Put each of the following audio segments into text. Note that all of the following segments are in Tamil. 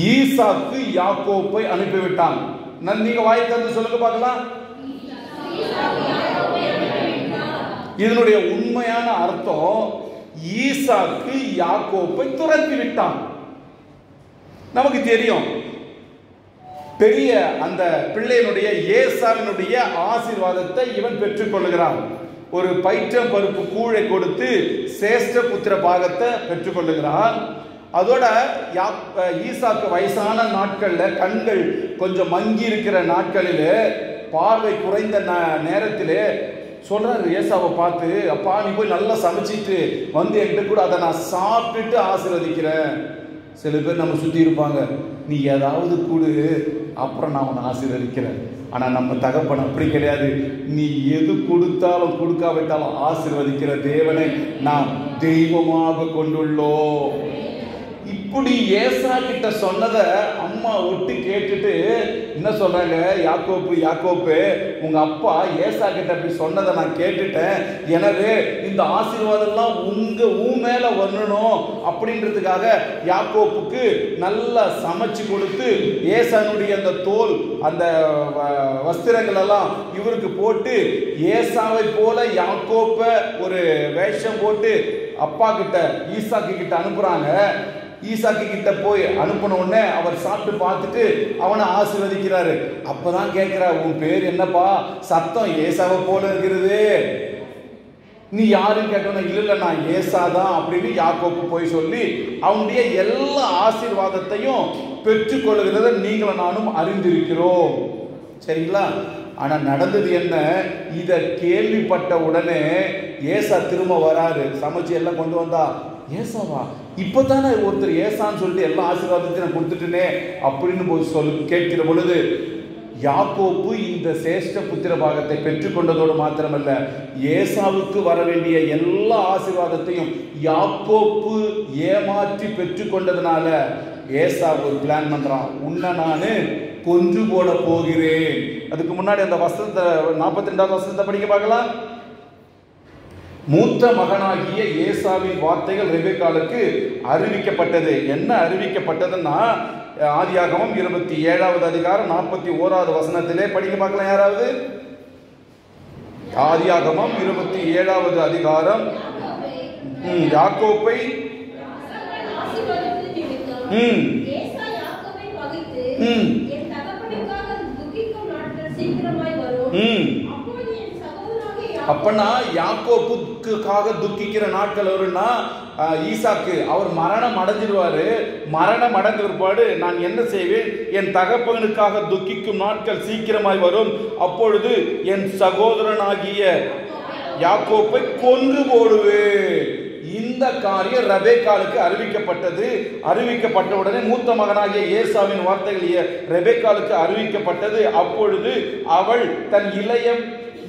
ஈசாக்கு யாக்கோப்பை அனுப்பிவிட்டான். நீங்க வாய் திறந்து சொல்லுங்க பார்க்கலாம். இதனுடைய உண்மையான அர்த்தம் ஈசாக்கு யாக்கோப்பை துரத்தி விட்டான். நமக்கு தெரியும், பெரிய அந்த பிள்ளையினுடைய ஏசாவினுடைய ஆசீர்வாதத்தை இவன் பெற்றுக் கொள்ளுகிறான். ஒரு பயிற்றம் பருப்பு கூழை கொடுத்து சேஷ்ட புத்திர பாகத்தை பெற்றுக் கொள்ளுகிறான். அதோட ஈசாக்கு வயசான நாட்கள்ல கண்கள் கொஞ்சம் மங்கி இருக்கிற நாட்களிலே, பார்வை குறைந்த நேரத்திலே சொல்றாரு ஏசாவை பார்த்து, அப்பா நீ போய் நல்லா சமைச்சிட்டு வந்து என்கிட்ட கூட அதை நான் சாப்பிட்டுட்டு ஆசீர்வதிக்கிறேன். சில பேர் நம்ம சுற்றி இருப்பாங்க, நீ ஏதாவது கொடு அப்புறம் நான் உன்னை ஆசீர்வதிக்கிறேன். ஆனால் நம்ம தகப்பன் அப்படி கிடையாது. நீ எது கொடுத்தாலும் கொடுக்காவிட்டாலும் ஆசீர்வதிக்கிற தேவனை நாம் தெய்வமாக கொண்டுள்ளோம். இப்படி ஏசா கிட்ட சொன்னதை அம்மா ஒட்டி கேட்டுட்டு என்ன சொல்றாங்க, யாக்கோப்பு யாக்கோப்பு உங்க அப்பா ஏசா கிட்ட அப்படி சொன்னதை நான் கேட்டுட்டேன், எனவே இந்த ஆசீர்வாதம்லாம் உன் மேல வரணும் அப்படின்றதுக்காக யாக்கோப்புக்கு நல்லா சமைச்சு கொடுத்து ஏசானுடைய அந்த தோல் அந்த வஸ்திரங்கள் எல்லாம் இவருக்கு போட்டு ஏசாவை போல யாக்கோப்ப ஒரு வேஷம் போட்டு அப்பா கிட்ட ஈசாக்கு கிட்ட அனுப்புறாங்க. ஈசாக்கு கிட்ட போய் அனுப்பின உடனே அவர் சாப்பிட்டு பார்த்துட்டு அவனை ஆசீர்வதிக்கிறாரு. அப்பதான் கேட்கிறா, உன் பேர் என்னப்பா? சத்தம் ஏசாவை போல இருக்கிறது, நீ யாருன்னு கேட்டோன்னா இல்ல நான் ஏசாதான் அப்படின்னு யாக்கோப்பு போய் சொல்லி அவனுடைய எல்லா ஆசீர்வாதத்தையும் பெற்றுக்கொள்கிறத நீங்களும் நானும் அறிந்திருக்கிறோம். சரிங்களா? ஆனா நடந்தது என்ன? இத கேள்விப்பட்ட உடனே ஏசா திரும்ப வராரு. சமைச்சு எல்லாம் கொண்டு வந்தா, ஏசாவா இப்பதானே ஒருத்தர் ஏசான்னு சொல்லிட்டு எல்லா ஆசீர்வாதத்தையும் நான் கொடுத்துட்டேனே அப்படின்னு போய் கேட்கிற பொழுது, யாக்கோப்பு இந்த சேஷ்ட புத்திர பாகத்தை பெற்றுக்கொண்டதோடு மாத்திரமல்ல, ஏசாவுக்கு வர வேண்டிய எல்லா ஆசீர்வாதத்தையும் யாக்கோப்பு ஏமாற்றி பெற்றுக்கொண்டதுனால ஏசா ஒரு பிளான் பண்றான், உன்னை நானு கொன்று போட போகிறேன். அதுக்கு முன்னாடி அந்த வசனத்தை 42வது வசனத்தை படிக்க பார்க்கலாம். மூத்த மகனாகிய ஏசாவின் வார்த்தைகள் ரெபெக்காளுக்கு அறிவிக்கப்பட்டது. என்ன அறிவிக்கப்பட்டதுன்னா, ஆதியாகமம் 27வது அதிகாரம் 41வது வசனத்திலே படிக்க பார்க்கலாம். யாராவது ஆதியாகமம் 27வது அதிகாரம் யாக்கோப்பை அப்பனா யாக்கோப்புக்காக துக்கிக்கிற நாட்கள் வரும்னா, ஈசாக்கு அவர் மரணம் அடைஞ்சிருவாரு. மரணம் அடைஞ்ச பிற்பாடு நான் என்ன செய்வேன், என் தகப்பனுக்காக துக்கிக்கும் நாட்கள் சீக்கிரமாய் வரும், அப்பொழுது என் சகோதரனாகிய யாக்கோப்பை கொன்று போடுவேன். இந்த காரியம் ரெபெக்காளுக்கு அறிவிக்கப்பட்டது. அறிவிக்கப்பட்ட உடனே மூத்த மகனாகிய ஏசாவின் வார்த்தைகள் ரெபெக்காளுக்கு அறிவிக்கப்பட்டது. அப்பொழுது அவள் தன் இளைய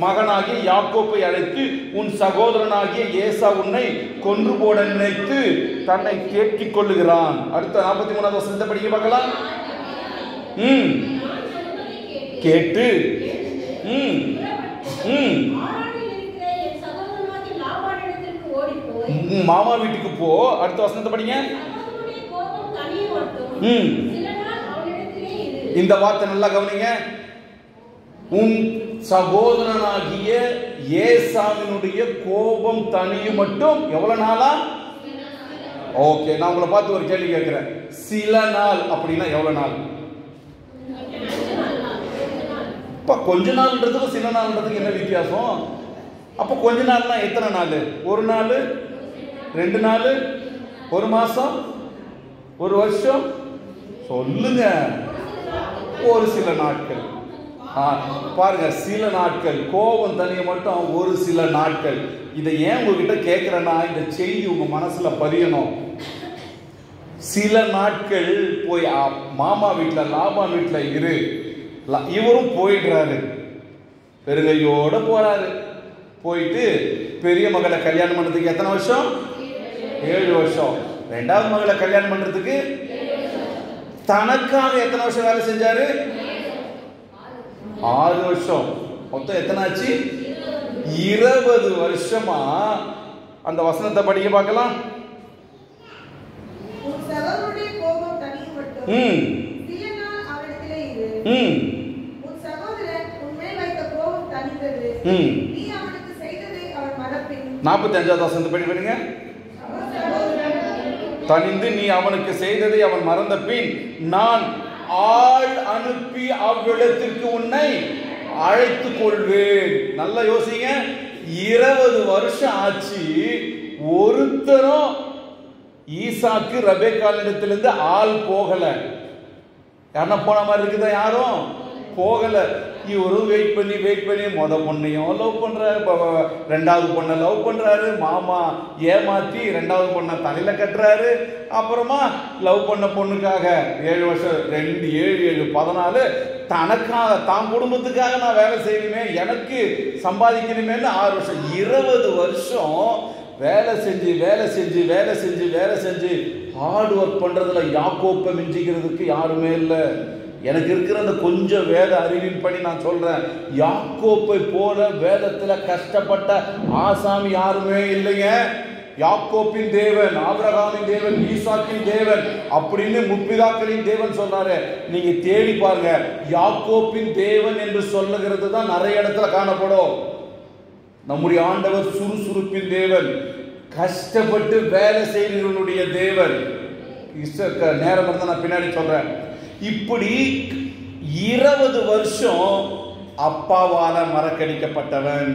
மகனாகிய யாக்கோப்பை அழைத்து, உன் சகோதரனாகிய ஏசா உன்னை கொன்று போட நினைத்து தன்னை தேற்றிக் கொள்ளுகிறான். அடுத்த 43வது வசனத்தை படிக்க பார்க்கலாம். கேட்டு மாமா வீட்டுக்கு போ. அடுத்த வசனத்தை படிங்க. இந்த வார்த்தை நல்லா கவனிங்க. உன் சகோதரனாகிய ஏசாவினுடைய கோபம் தனியும் மட்டும் எவ்வளவு நாளா? ஓகே, நான் உங்களை பார்த்து ஒரு கேள்வி கேட்கிறேன். சில நாள் அப்படின்னா எவ்வளவு நாள்? இப்ப கொஞ்ச நாள்ன்றதுக்கும் சில நாள்ன்றதுக்கு என்ன வித்தியாசம்? அப்ப கொஞ்ச நாள்னா எத்தனை நாள்? ஒரு நாள், 2 நாள், 1 மாசம், 1 வருஷம்? சொல்லுங்க. ஒரு சில நாட்கள். பாருங்க, சில நாட்கள். கோபம் தனிய மட்டும் ஒரு சில நாட்கள். இதை ஏன் உங்ககிட்ட கேட்கிறேன்னா, இந்த செய்தி உங்க மனசுல பதியணும். சில நாட்கள் போய் மாமா வீட்டுல லாபான் வீட்டுல இரு. இவரும் போயிடுறாரு, பெருங்கையோட போறாரு. போயிட்டு பெரிய மகளை கல்யாணம் பண்றதுக்கு எத்தனை வருஷம்? 7 வருஷம். 2வது மகளை கல்யாணம் பண்றதுக்கு தனக்காக எத்தனை வருஷம் வேலை செஞ்சாரு? 6 வருஷம். மொத்தம் எத்தனை ஆச்சு? 20 வருஷமா. அந்த வசனத்தை படிக்க பார்க்கலாம். சில நாள் அவனிடத்திலே இரு. உன் சகோதரன் உன்மேல் வைத்த கோபம் தணிந்தது. நீ அவனுக்கு செய்ததை அவன் மறப்பின். 45வது வசனத்தை படிங்க. தணிந்து நீ அவனுக்கு செய்ததை அவன் மறந்த பின் நான் ஆள் அனுப்பி அவ்விடத்திற்கு உன்னை அழைத்துக் கொள்வேன். நல்லா யோசிங்க. 20 வருஷம் ஆச்சு, ஒருத்தரும் ஈசாக்கு ரெபெக்காளிடத்திலிருந்து ஆள் போகல. யாருன்னா போன மாதிரி இருக்குதா? யாரும் போகல. இவரும் வெயிட் பண்ணி மொத பொண்ணையும் லவ் பண்றாரு, ரெண்டாவது பொண்ணை லவ் பண்றாரு, மாமா ஏமாத்தி ரெண்டாவது பொண்ணை தலையில கட்டுறாரு. அப்புறமா லவ் பண்ண பொண்ணுக்காக 7 வருஷம் 2 7 7 14 தனக்காக தான் குடும்பத்துக்காக நான் வேலை செய்யணுமே, எனக்கு சம்பாதிக்கணுமேன்னு 6 வருஷம் 20 வருஷம் வேலை செஞ்சு ஹார்ட் ஒர்க் பண்றதுல யாக்கோப்பை மிஞ்சிக்கிறதுக்கு யாருமே இல்லை. எனக்கு இருக்கிற அந்த கொஞ்சம் வேத அறிவின் படி நான் சொல்றேன், யாக்கோப்பை போல வேதத்துல கஷ்டப்பட்ட ஆசாமி யாருமே இல்லைங்க. யாக்கோப்பின் தேவன், ஆபிரகாமின் தேவன், ஈசாக்கின் தேவன் அப்படின்னு முற்பிதாக்களின் தேவன் சொல்றாரு. நீங்க தேடி பாருங்க, யாக்கோப்பின் தேவன் என்று சொல்லுகிறது தான் நிறைய இடத்துல காணப்படும். நம்முடைய ஆண்டவர் சுறுசுறுப்பின் தேவன், கஷ்டப்பட்டு வேலை செய்கிறவனுடைய தேவன். நேரம் இருந்தா நான் பின்னாடி சொல்றேன். இப்படி 20 வருஷம் அப்பாவால மறக்கடிக்கப்பட்டவன்,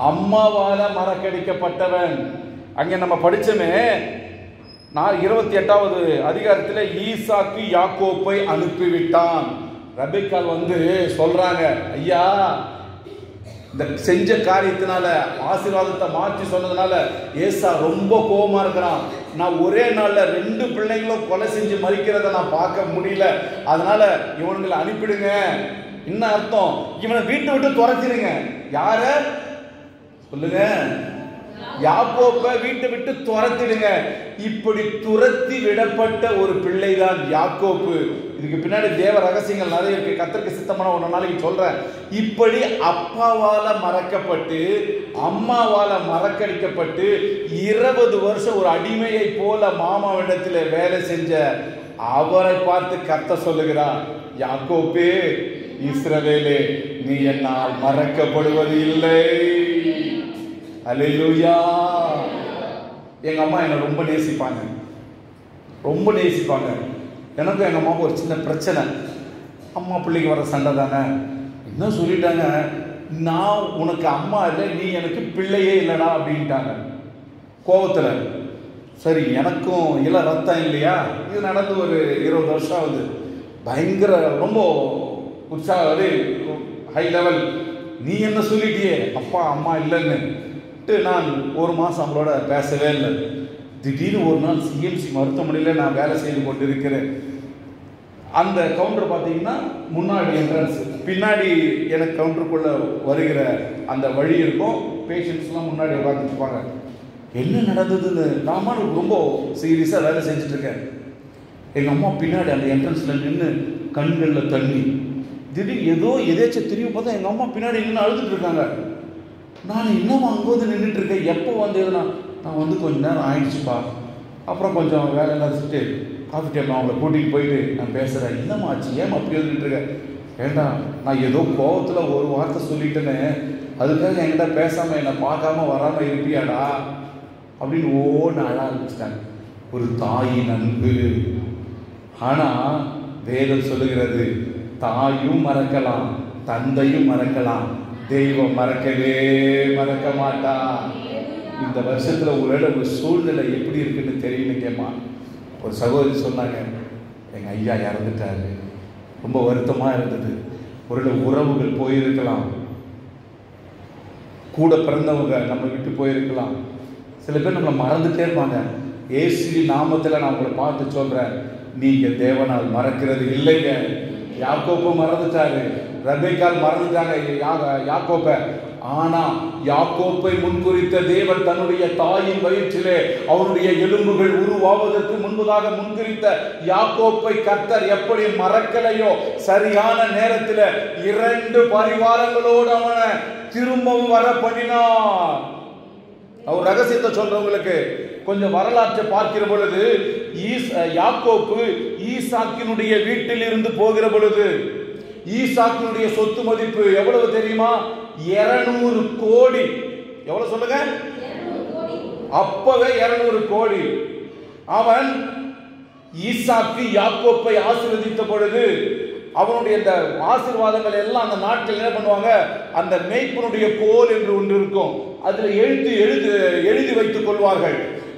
அம்மாவால மறக்கடிக்கப்பட்டவன். அங்க நம்ம படிச்சோமே, 28வது அதிகாரத்தில் ஈசாக்கு யாக்கோப்பை அனுப்பிவிட்டான். ரெபெக்காள் சொல்றாங்க, ஐயா இந்த செஞ்ச காரியத்தினால ஆசீர்வாதத்தை மாற்றி சொன்னதுனால ஏசா ரொம்ப கோபமா இருக்கிறான். நான் ஒரே நாள்ல 2 பிள்ளைங்களும் கொலை செஞ்சு மறிக்கிறத நான் பார்க்க முடியல, அதனால இவனுங்களை அனுப்பிடுங்க. என்ன அர்த்தம்? இவனை வீட்டை விட்டு துரத்திடுங்க. யார சொல்லுங்க? யாக்கோப்பை வீட்டை விட்டு துரத்திடுங்க. இப்படி துரத்தி விடப்பட்ட ஒரு பிள்ளைதான் யாக்கோப்பு. இதுக்கு பின்னாடி தேவ ரகசியங்கள் நிறைய இருக்கு, கர்த்தருக்கு சித்தமான ஒரு நாளைக்கு சொல்றேன். இப்படி அப்பாவால மறக்கப்பட்டு அம்மாவால மறக்கடிக்கப்பட்டு 20 வருஷம் ஒரு அடிமையை போல மாமாவிடத்தில் வேலை செஞ்ச அவரை பார்த்து கர்த்தர் சொல்லுகிறார், யாக்கோப்பே, இஸ்ரவேலே, நீ என்னால் மறக்கப்படுவது இல்லை. அல்லேலூயா. எங்க அம்மா என்னை ரொம்ப நேசிப்பாங்க. எனக்கும் எங்க அம்மாவுக்கு ஒரு சின்ன பிரச்சனை. அம்மா பிள்ளைக்கு வர சண்டை தானே. என்ன சொல்லிட்டாங்க, நான் உனக்கு அம்மா இல்லை, நீ எனக்கு பிள்ளையே இல்லைடா அப்படின்ட்டாங்க கோபத்தில். சரி, எனக்கும் இல்லை ரத்தம் இல்லையா? இது நடந்து ஒரு 20 வருஷம் ஆகுது. பயங்கர ரொம்ப உற்சாக, ஹை லெவல். நீ என்ன சொல்லிட்டியே அப்பா அம்மா இல்லைன்னு. நான் ஒரு மாதம் அவங்களோட பேசவே இல்லை. திடீர்னு ஒரு நாள் சிஎம்சி மருத்துவமனையில் நான் வேலை செய்து கொண்டு இருக்கிறேன். அந்த கவுண்டர் பார்த்தீங்கன்னா முன்னாடி என்ட்ரன்ஸ், பின்னாடி எனக்கு கவுண்டருக்குள்ளே வருகிற அந்த வழி இருக்கும். பேஷண்ட்ஸ்லாம் முன்னாடி உட்காந்துருப்பாங்க. என்ன நடந்ததுன்னு நாம ரொம்ப சீரியஸாக வேலை செஞ்சுட்ருக்கேன். எங்கள் அம்மா பின்னாடி அந்த என்ட்ரன்ஸில் நின்று கண்களில் தண்ணி. திடீர்னு ஏதோ எதாச்சும் திரும்பி பார்த்தா எங்கள் அம்மா பின்னாடி நின்று அழுதுட்டு இருக்காங்க. நான் இன்னும் அங்கே நின்றுட்டு இருக்கேன். எப்போ வந்ததுன்னா நான் கொஞ்சம் நேரம் ஆயிடுச்சுப்பா. அப்புறம் கொஞ்சம் வேலை எல்லாம் வச்சுட்டு காஃபி டேபிள் அவங்கள கூட்டிகிட்டு போயிட்டு நான் பேசுகிறேன். என்னம்மா ஆச்சு, ஏன் அப்படி எழுதிட்டு இருக்கேன்? வேண்டாம், நான் ஏதோ கோபத்தில் ஒரு வார்த்தை சொல்லிட்டேன்னு அதுக்காக என்கிட்ட பேசாமல் என்னை பார்க்காம வராமல் இருப்பியாடா அப்படின்னு ஓன்னு அழ ஆரம்பிச்சிட்டாங்க. ஒரு தாயின் அன்பு. ஆனால் வேதம் சொல்லுகிறது, தாயும் மறக்கலாம், தந்தையும் மறக்கலாம், தெய்வம் மறக்க மாட்டா. இந்த வருஷத்துல உங்களோட ஒரு சூழ்நிலை எப்படி இருக்குன்னு தெரியலங்கம்மா. ஒரு சகோதரி சொன்னாங்க, எங்க ஐயா இறந்துட்டாரு, ரொம்ப வருத்தமா இருந்தது. ஒரு உறவுகள் போயிருக்கலாம், கூட பிறந்தவங்க நம்ம விட்டு போயிருக்கலாம், சில பேர் நம்மளை மறந்துட்டே இருப்பாங்க. இயேசு நாமத்தில் நான் உங்களை பார்த்து சொல்றேன், நீங்க தேவனால் மறக்கிறது இல்லைங்க. யாக்கோப்பை மறந்துட்டாரு, ரெபெக்காள் மறந்துட்டாங்க யாக்கோப்பை. ஆனா யாக்கோப்பை முன்குறித்த தேவன் தன்னுடைய தாயின் வயிற்றிலே அவனுடைய எலும்புகள் உருவாவதற்கு முன்பதாக முன்குறித்த யாக்கோப்பை கர்த்தர் எப்படி மறக்கலையோ, சரியான நேரத்தில் 2 பரிவாரங்களோடு அவனை திரும்பவும் வர பண்ணினார். அவர் ரகசியத்தை சொல்றவங்களுக்கு கொஞ்சம் வரலாற்றை பார்க்கிற பொழுது யாக்கோப்பு ஈசாக்கினுடைய வீட்டில் இருந்து போகிற பொழுது ஈசாக்கினுடைய சொத்து மதிப்பு எவ்வளவு தெரியுமா? 200 கோடி. எவ்வளவு சொல்லுங்க? அப்பவே 200 கோடி. அவன் ஈசாக்கு யாக்கோப்பை ஆசீர்வதித்த பொழுது அவனுடைய இந்த ஆசீர்வாதங்கள் எல்லாம் அந்த நாட்டில் என்ன பண்ணுவாங்க, அந்த மேய்ப்பனுடைய கோல் என்று ஒன்று இருக்கும், அதுல எழுதி வைத்துக் கொள்வார்கள்.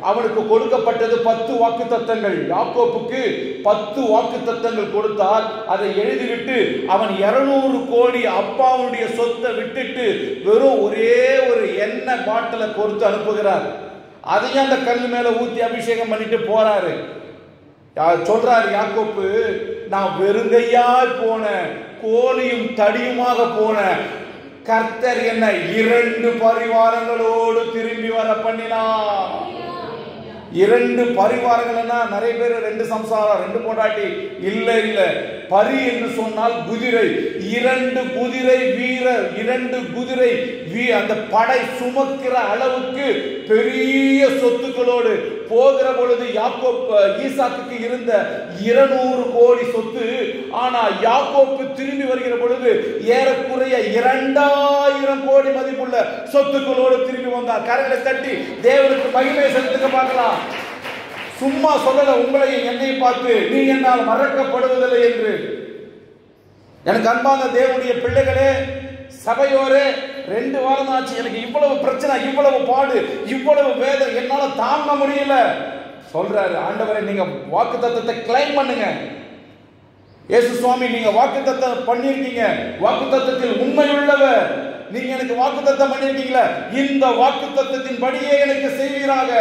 அவனுக்கு கொடுக்கப்பட்டது 10 வாக்குத்தத்தங்கள். யாக்கோப்புக்கு 10 வாக்குத்தத்தங்கள் கொடுத்தால் அதை எழுதிவிட்டு அவன் 200 கோடி அப்பாவுடைய சொத்தை விட்டுட்டு வெறும் ஒரே ஒரு எண்ணெய் பாட்டிலை கொடுத்து அனுப்புகிறார். அதையும் அந்த கல் மேல ஊத்தி அபிஷேகம் பண்ணிட்டு போறாரு. சொல்றாரு யாக்கோப்பு, நான் வெறுங்கையாய் போன, கோலியும் தடியுமாக போன, கர்த்தர் என்னை 2 பரிவாரங்களோடு திரும்பி வர பண்ணினார். 2 பரிவாரங்கள்னா நிறைய பேர் 2 சம்சாரம் 2 பொண்டாட்டி இல்ல. பரி என்று சொன்னால் குதிரை. 2 குதிரை வீரர், 2 குதிரை அந்த படை சுமக்கிற அளவுக்கு பெரிய சொத்துக்களோடு போகிற பொழுது ஈசாக்கு இருந்த 200 கோடி சொத்து. ஆனா யாக்கோப்பு திரும்பி வருகிற பொழுது ஏறக்குறைய 2000 கோடி மதிப்புள்ள சொத்துக்களோடு திரும்பி வந்தார். கரங்களை தட்டி தேவனுக்கு மகிமை செலுத்துங்க பார்க்கலாம். சும்மா சொல்லல, உங்களையும் என்னை பார்த்து நீ என்னால் மறக்கப்படுவதில்லை என்று. எனக்கு அன்பான தேவனுடைய பிள்ளைகளே, சபையோரே, 2 வாரம் ஆச்சு எனக்கு இவ்வளவு பிரச்சனை, இவ்வளவு பாடு, இவ்வளவு வேதனை என்னால தாங்க முடியல. சொல்றாரு ஆண்டவரே, நீங்க வாக்குத்தத்தத்தை கிளைம் பண்ணுங்க. இயேசு சுவாமி, நீங்க வாக்குத்தத்தம் பண்ணிருக்கீங்க, வாக்குத்தத்தத்தில் உண்மை உள்ளவர், நீங்க எனக்கு வாக்குத்தத்தம் பண்ணிருக்கீங்களா, இந்த வாக்குத்தத்தத்தின் படியே எனக்கு செய்வீராக.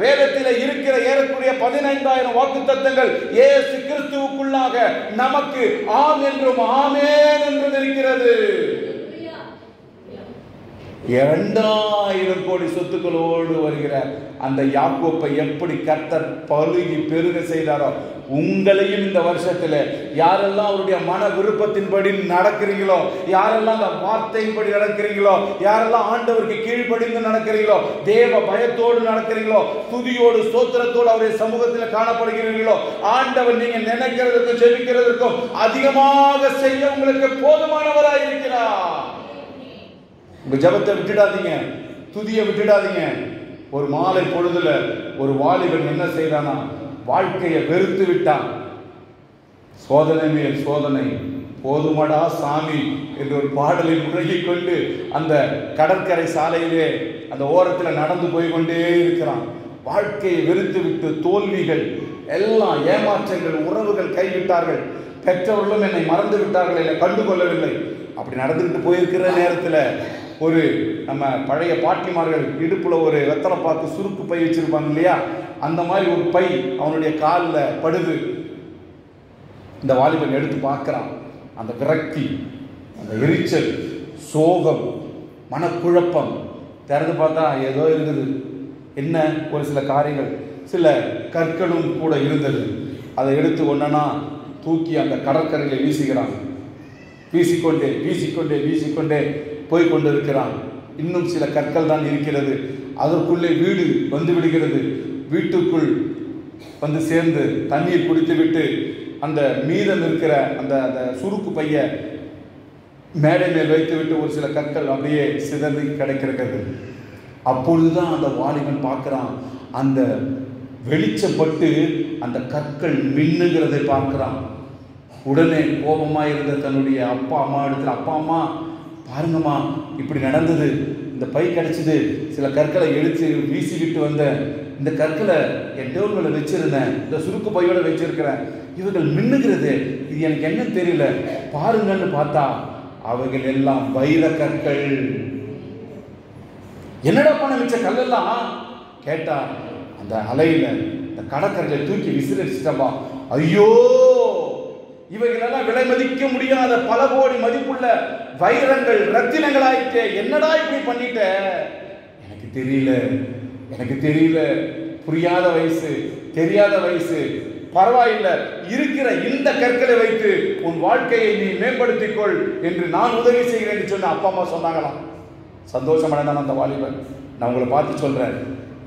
வேதத்தில் இருக்கிற ஏறக்குறைய 15000 வாக்குத்தத்தங்கள் இயேசு கிறிஸ்துவுக்குள்ளாக நமக்கு ஆம் என்றும் ஆமென் என்றும் இருக்கிறது. 2000 கோடி சொத்துக்களோடு வருகிற அந்த யாக்கோப்பை எப்படி கர்த்தர் பழுகி பெருக செய்தாரோ, உங்களையும் இந்த வருஷத்துல யாரெல்லாம் அவருடைய மன விருப்பத்தின்படி நடக்கிறீங்களோ, யாரெல்லாம் அந்த வார்த்தையின்படி நடக்கிறீங்களோ, யாரெல்லாம் ஆண்டவருக்கு கீழ்ப்படிந்து நடக்கிறீங்களோ, தேவ பயத்தோடு நடக்கிறீங்களோ, துதியோடு ஸ்தோத்திரத்தோடு அவருடைய சமூகத்தில் காணப்படுகிறீர்களோ, ஆண்டவர் நீங்க நினைக்கிறதுக்கும் ஜெபிக்கிறதுக்கும் அதிகமாக செய்ய உங்களுக்கு போதுமானவராய் இருக்கிறார். உங்க ஜெபத்தை விட்டுடாதீங்க, துதியை விட்டுடாதீங்க. ஒரு மாலை பொழுதுல ஒரு வாலிபன் என்ன செய்தானா, வாழ்க்கையை வெறுத்து விட்டான். சோதனை மேல் சோதனை, போதுமடா சாமி என்று ஒரு பாடலை முழங்கிக் கொண்டு அந்த கடற்கரை சாலையிலே அந்த ஓரத்தில் நடந்து போய் கொண்டே இருக்கிறான். வாழ்க்கையை வெறுத்து விட்டு, தோல்விகள் எல்லாம், ஏமாற்றங்கள், உறவுகள் கைவிட்டார்கள், பெற்றவர்களும் என்னை மறந்து விட்டார்கள், என்னை கண்டுகொள்ளவில்லை. அப்படி நடந்துகிட்டு போயிருக்கிற நேரத்தில் ஒரு நம்ம பழைய பாட்டிமார்கள் இடுப்புல ஒரு வெத்தலைப்பாக்கு சுருக்கு பை வச்சிருப்பாங்க இல்லையா, அந்த மாதிரி ஒரு பை அவனுடைய காலில் படுது. இந்த வாலிபன் எடுத்து பார்க்கிறான். அந்த விரக்தி, அந்த எரிச்சல், சோகம், மனக்குழப்பம், திறந்து பார்த்தா ஏதோ இருக்குது. என்ன, ஒரு சில காரியங்கள், சில கற்களும் கூட இருந்தது. அதை எடுத்து ஒன்னா தூக்கி அந்த கடற்கரையில் வீசுகிறான். வீசிக்கொண்டே வீசிக்கொண்டே வீசிக்கொண்டே போய் கொண்டிருக்கிறான். இன்னும் சில கற்கள் தான் இருக்கிறது. அதற்குள்ளே வீடு வந்து விடுகிறது. வீட்டுக்குள் வந்து சேர்ந்து தண்ணீர் குடித்து விட்டு அந்த மீதம் இருக்கிற அந்த சுருக்கு பைய மேடை மேல் வைத்து விட்டு ஒரு சில கற்கள் அப்படியே சிதறி கிடைக்கிறது. அப்பொழுதுதான் அந்த வாலிபன் பார்க்கிறான், அந்த வெளிச்சப்பட்டு அந்த கற்கள் மின்னுகிறதை பார்க்கிறான். உடனே கோபமா இருந்த தன்னுடைய அப்பா அம்மா இடத்துல, அப்பா அம்மா பாருங்கம்மா, இப்படி நடந்தது, இந்த பை கிடைச்சது, சில கற்களை எடுத்து வீசிக்கிட்டு வந்தேன், இந்த கற்களை என் டேபிள்ல வச்சிருந்தேன், இந்த சுருக்கு பையோட வச்சிருக்கிறேன், இவர்கள் மின்னுகிறது, இது எனக்கு என்ன தெரியல, பாருங்கன்னு பார்த்தா அவைகள் எல்லாம் வைர கற்கள். என்னடா பண்ண மிச்ச கல்லெல்லாம் கேட்டா, அந்த அலையில இந்த கடற்கரையில தூக்கி விசிறடிச்சிட்டப்பா. ஐயோ, இவைகளெல்லாம் விலை மதிக்க முடியாத பல கோடி மதிப்புள்ள வைரங்கள், ரத்தினங்கள் ஆயிட்டே, என்னடா இப்படி பண்ணிட்ட, எனக்கு தெரியல, புரியாத வயசு, தெரியாத வயசு, பரவாயில்லை, இருக்கிற இந்த கற்களை வைத்து உன் வாழ்க்கையை நீ மேம்படுத்திக்கொள் என்று நான் உதவி செய்கிறேன் என்று சொன்ன அப்பா அம்மா சொன்னாங்களாம். சந்தோஷமடைந்தான் அந்த வாலிபன். நான் உங்களை பார்த்து சொல்றேன்,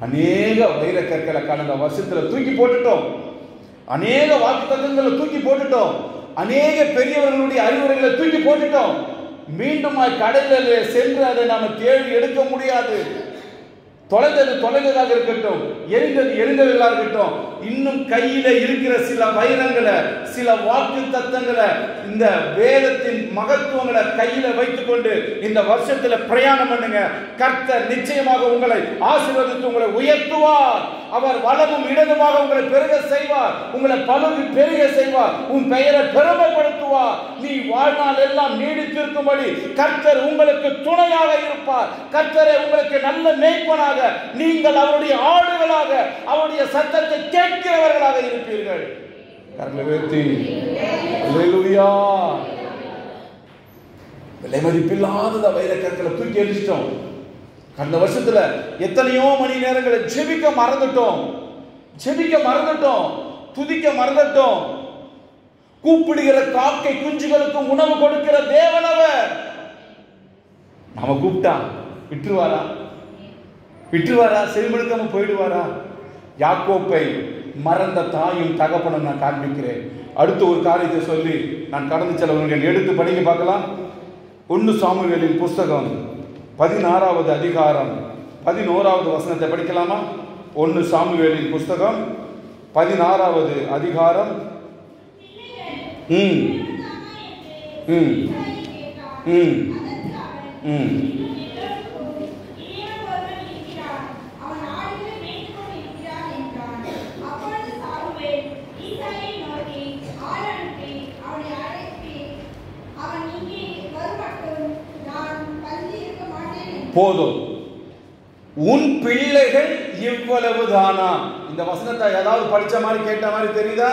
அநேக வைர கற்களை கடந்த வருஷத்துல தூக்கி போட்டுட்டோம், அநேக வாக்குத்தத்தங்களை தூக்கி போட்டுட்டோம், அநேக பெரியவர்களுடைய அறிவுரைகளை தூக்கி போட்டுட்டோம். மீண்டும் கடையில் சென்று அதை நாம தேடி எடுக்க முடியாது. தொலைந்ததாக இருக்கட்டும், எரிந்ததாக இருக்கட்டும், இன்னும் கையில இருக்கிற சில வைரங்களை, சில வாக்கு தத்தங்களை, இந்த வேதத்தின் மகத்துவங்களை கையில வைத்துக் கொண்டு இந்த வருஷத்துல பிரயாணம் பண்ணுங்க. கர்த்தர் நிச்சயமாக உங்களை ஆசீர்வதித்து உங்களை உயர்த்துவார். அவர் வலமும் இடதுமாக உங்களை பெருக செய்வார், உங்களை பலவு பெருக செய்வார், உன் பெயரை பெருமைப்படுத்துவார். நீ வாழ்நாள் எல்லாம் நீடித்திருக்கும்படி கர்த்தர் உங்களுக்கு துணையாக இருப்பார். கர்த்தரை உங்களுக்கு நல்ல மேய்ப்பனாக, நீங்கள் அவருடைய ஆடுகளாக, அவருடைய சத்தத்தை கேட்கிறவர்களாக இருப்பீர்கள். விலை மதிப்பில்லாத வைர கற்களை தூக்கி எரிச்சிட்டோம். கடந்த வருஷத்துல எத்தனையோ மணி நேரங்களை ஜெபிக்க மறந்துட்டோம், துதிக்க மறந்துட்டோம். கூப்பிடுகிற காக்கை குஞ்சுகளுக்கு உணவு கொடுக்கிற தேவனவர். நாம கூப்பிட்டா விட்டுருவாரா? செவிமடுக்காம போயிடுவாரா? யாக்கோப்பை மறந்த தாயும் தகப்பனும் நான் காண்பிக்கிறேன். அடுத்த ஒரு காரியத்தை சொல்லி நான் கடந்து செல்வர்கள் எடுத்து படிக்க பார்க்கலாம். 1 சாமுவேலின் புஸ்தகம் 16வது அதிகாரம் 11வது வசனத்தை படிக்கலாமா? 1 சாமுவேலின் புஸ்தகம் 16வது அதிகாரம். போதும், உன் பிள்ளைகள் இவ்வளவு தானா? இந்த வசனத்தை ஏதாவது படிச்ச மாதிரி கேட்ட மாதிரி தெரியுதா?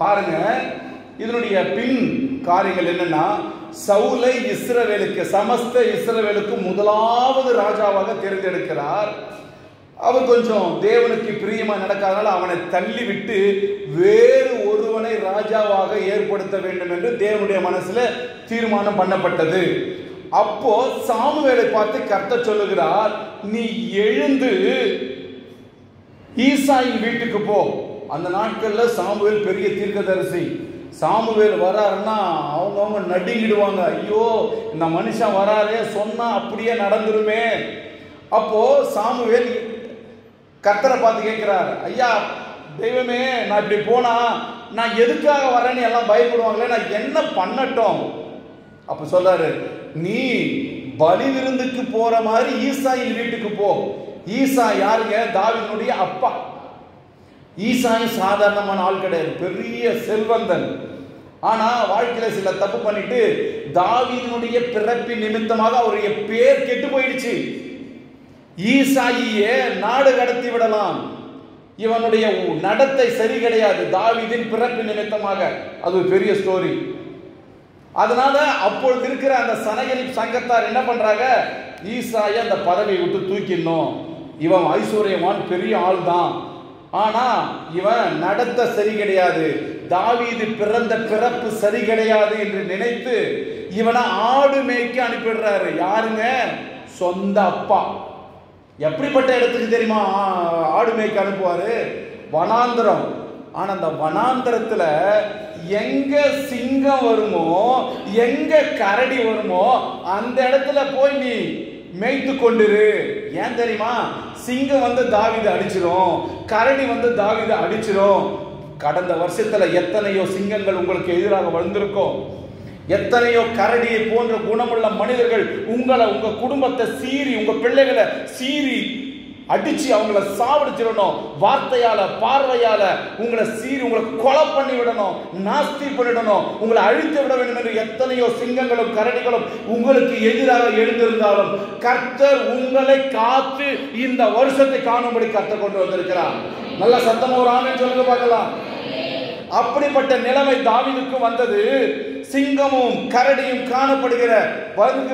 பாருங்க, இதனுடைய பின் காரியங்கள் என்னன்னா, சவுலை இஸ்ரவேலுக்கு, சமஸ்த இஸ்ரவேலுக்கு முதலாவது ராஜாவாக தேர்ந்தெடுக்கிறார். அவர் கொஞ்சம் தேவனுக்கு பிரியமா நடக்காதனால அவனை தள்ளிவிட்டு வேறு ஒருவனை ராஜாவாக ஏற்படுத்த வேண்டும் என்று தேவனுடைய மனசுல தீர்மானம் பண்ணப்பட்டது. அப்போ சாமுவேலை பார்த்து கர்த்தர் சொல்லுகிறார், நீ எழுந்து ஈசாயின் வீட்டுக்கு போ. அந்த நாட்கள்ல சாமுவேல் பெரிய தீர்க்கதரிசி. சாமுவேல் வராருன்னா அவங்க நடுங்கிடுவாங்க. ஐயோ, இந்த மனுஷன் வராரே, சொன்னா அப்படியே நடந்துருமே. அப்போ சாமுவேல் கர்த்தரை பார்த்து கேட்கிறார், ஐயா தெய்வமே, நான் இப்படி போனா நான் எதுக்காக வரேன்னு எல்லாம் பயப்படுவாங்களே, நான் என்ன பண்ணட்டும்? அப்ப சொல்றாரு, நீ பலி விருந்துக்கு போற மாதிரி ஈசாயின் வீட்டுக்கு போ. ஈசா யாருங்க? தாவீதுடைய அப்பா. ஈசாயும் சாதாரணமான ஆள் கிடையாது, பெரிய செல்வந்தன். ஆனா வாழ்க்கையில சில தப்பு பண்ணிட்டு தாவீதுடைய பிறப்பின் நிமித்தமாக அவருடைய பேர் கெட்டு போயிடுச்சு. ஈசாயியே நாடு கடத்தி விடலாம், இவனுடைய நடத்தை சரி கிடையாது, தாவீதின் பிறப்பின் நிமித்தமாக. அது ஒரு பெரிய ஸ்டோரி. அதனால அப்பொழுது இருக்கிற அந்த சனகரிப் சங்கத்தார் என்ன பண்றாங்க, ஈசாயை அந்த பதவியை விட்டு தூக்கிடணும். இவன் ஐஸ்வர்யவான், பெரிய ஆள் தான், ஆனா இவன் நடத்த சரி கிடையாது, தாவீது பிறந்த பிறப்பு சரி கிடையாது என்று நினைத்து இவனை ஆடு மேய்க்க அனுப்பிடுறாரு. யாருங்க? சொந்த அப்பா. எப்படிப்பட்ட இடத்துக்கு தெரியுமா ஆடு மேய்க்க அனுப்புவாரு? வனாந்திரம். ஆனா அந்த வனாந்திரத்துல எங்க சிங்கம் வருமோ, எங்க கரடி வருமோ, அந்த இடத்துல போய் நீ மேய்த்து கொண்டிரு. ஏன் தெரியுமா? சிங்கம் வந்து தாவீது அடிச்சிரும், கரடி வந்து தாவீது அடிச்சிரும். கடந்த வருஷத்துல எத்தனையோ சிங்கங்கள் உங்களுக்கு எதிராக வந்திருக்கும், எத்தனையோ கரடியை போன்ற குணமுள்ள மனிதர்கள் உங்க குடும்பத்தை சீறி, உங்க பிள்ளைகளை சீறி அடிச்சு அவங்கள சாவடிச்சிடணும். வார்த்தையால, பார்வையால உங்களை சீறி உங்களை கொலை பண்ணி விடணும், நாஸ்தி பண்ணிடணும், உங்களை அழித்து விட வேண்டும் என்று எத்தனையோ சிங்கங்களும் கரடிகளும் உங்களுக்கு எதிராக எழுந்திருந்தாலும் கர்த்தர் உங்களை காத்து இந்த வருஷத்தை காணும்படி கர்த்தர் கொண்டு வந்திருக்கிறார். நல்ல சத்தமா ஒரு ஆமென் சொல்லுங்க பார்க்கலாம். அப்படிப்பட்ட நிலைமை தாவீதுக்கு வந்தது. சிங்கமும் கரடியும் காணப்படுகிற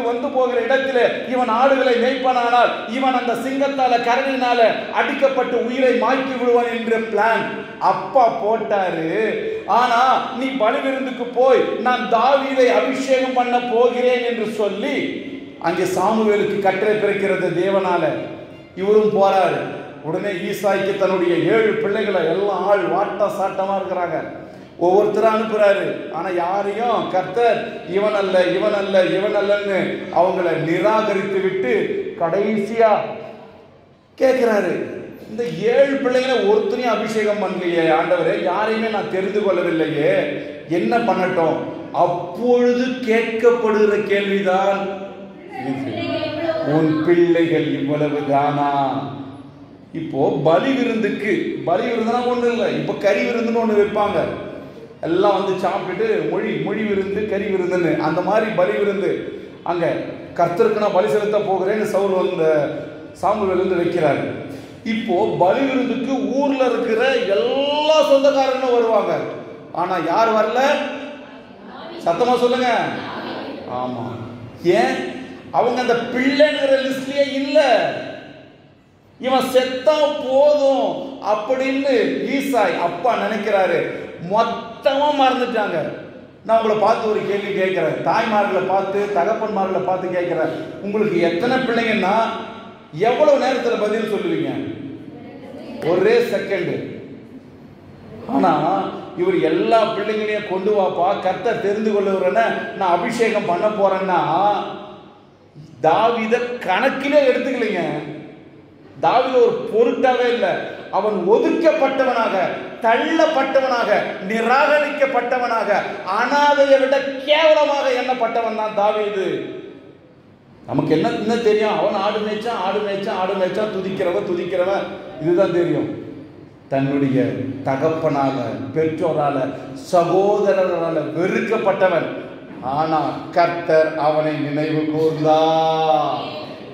வந்து போகிற இடத்திலே இவன் ஆடுகளை மேய்ப்பானால் இவன் அந்த சிங்கத்தால கரடினால அடிக்கப்பட்டு உயிரை மாய்த்து விடுவான் என்ற பிளான் அப்பா போட்டாரு. ஆனா நீ பலி விருந்துக்கு போய் நான் தாவீதை அபிஷேகம் பண்ண போகிறேன் என்று சொல்லி அங்கே சாமுவேலுக்கு கட்டளை பிறக்கிறது தேவனால. இவரும் போறாரு. உடனே ஈசாய்க்கு தன்னுடைய 7 பிள்ளைகளை எல்லாம் ஆள் வாட்ட சாட்டமா இருக்கிறாங்க. ஒவ்வொருத்தரும் அனுப்புறாரு. ஆனா யாரையும் கர்த்தர் இவன் அல்ல இவன் அல்ல இவன் அல்லன்னு அவங்கள நிராகரித்து விட்டு கடைசியா கேட்கிறாரு, இந்த 7 பிள்ளைகளை ஒருத்தனையும் அபிஷேகம் பண்ணலையே ஆண்டவரே, யாரையுமே நான் தெரிந்து கொள்ளவில்லையே, என்ன பண்ணட்டும்? அப்பொழுது கேட்கப்படுகிற கேள்விதான், உன் பிள்ளைகள் இவ்வளவு தானா? இப்போ பலி விருந்துக்கு, பலி விருந்துனா ஒண்ணு இல்லை, இப்ப கறி விருந்துன்னு ஒண்ணு வைப்பாங்க. எல்லாம் வந்து சாப்பிட்டுட்டு மொழி விருந்து கறி விருந்துன்னு, அந்த மாதிரி பலி விருந்து அங்க கர்த்தருக்கு நான் பலி செலுத்த போகிறேன்னு சவுல் வந்து சாமுவேல் வந்து வைக்கிறாரு. இப்போ பலி விருந்துக்கு ஊர்ல இருக்கிற எல்லா சொந்தக்காரங்களும் வருவாங்க. ஆனா யார் வரல? சத்தமா சொல்லுங்க. ஆமா, ஏன்? அவங்க அந்த பிள்ளைங்கிற லிஸ்ட்லயே இல்ல. இவன் செத்தா போதும் அப்படின்னு ஈசாய் அப்பா நினைக்கிறாரு. மொத்தமா மறந்துட்டாங்க. நான் உங்களை பார்த்து ஒரு கேள்வி கேட்கிறேன், தாய்மார்களை பார்த்து தகப்பன்மார்களை பார்த்து கேட்கிறேன், உங்களுக்கு எத்தனை பிள்ளைங்கன்னா எவ்வளவு நேரத்தில் பதில் சொல்லுவீங்க? ஒரே செகண்ட். ஆனா இவர் எல்லா பிள்ளைங்களையும் கொண்டு வாப்பா, கர்த்தர் தெரிந்து கொள்ளுகிறேன்னு நான் அபிஷேகம் பண்ண போறேன்னா தாவீத கணக்கிலே எடுத்துக்கலைங்க. தாவீது ஒரு பொருட்டாவே இல்லை. அவன் ஒதுக்கப்பட்டவனாக, தள்ளப்பட்டவனாக, நிராகரிக்கப்பட்டவனாக, அனாதையை விட கேவலமாக எண்ணப்பட்டவன் தான் தாவீது. நமக்கு என்ன தெரியும்? அவன் ஆடு மேய்ச்சான் துதிக்கிறவன் இதுதான் தெரியும். தன்னுடைய தகப்பனால, பெற்றோரால, சகோதரரால வெறுக்கப்பட்டவன். ஆனா கர்த்தர் அவனை நினைவு கூர்ந்தார்.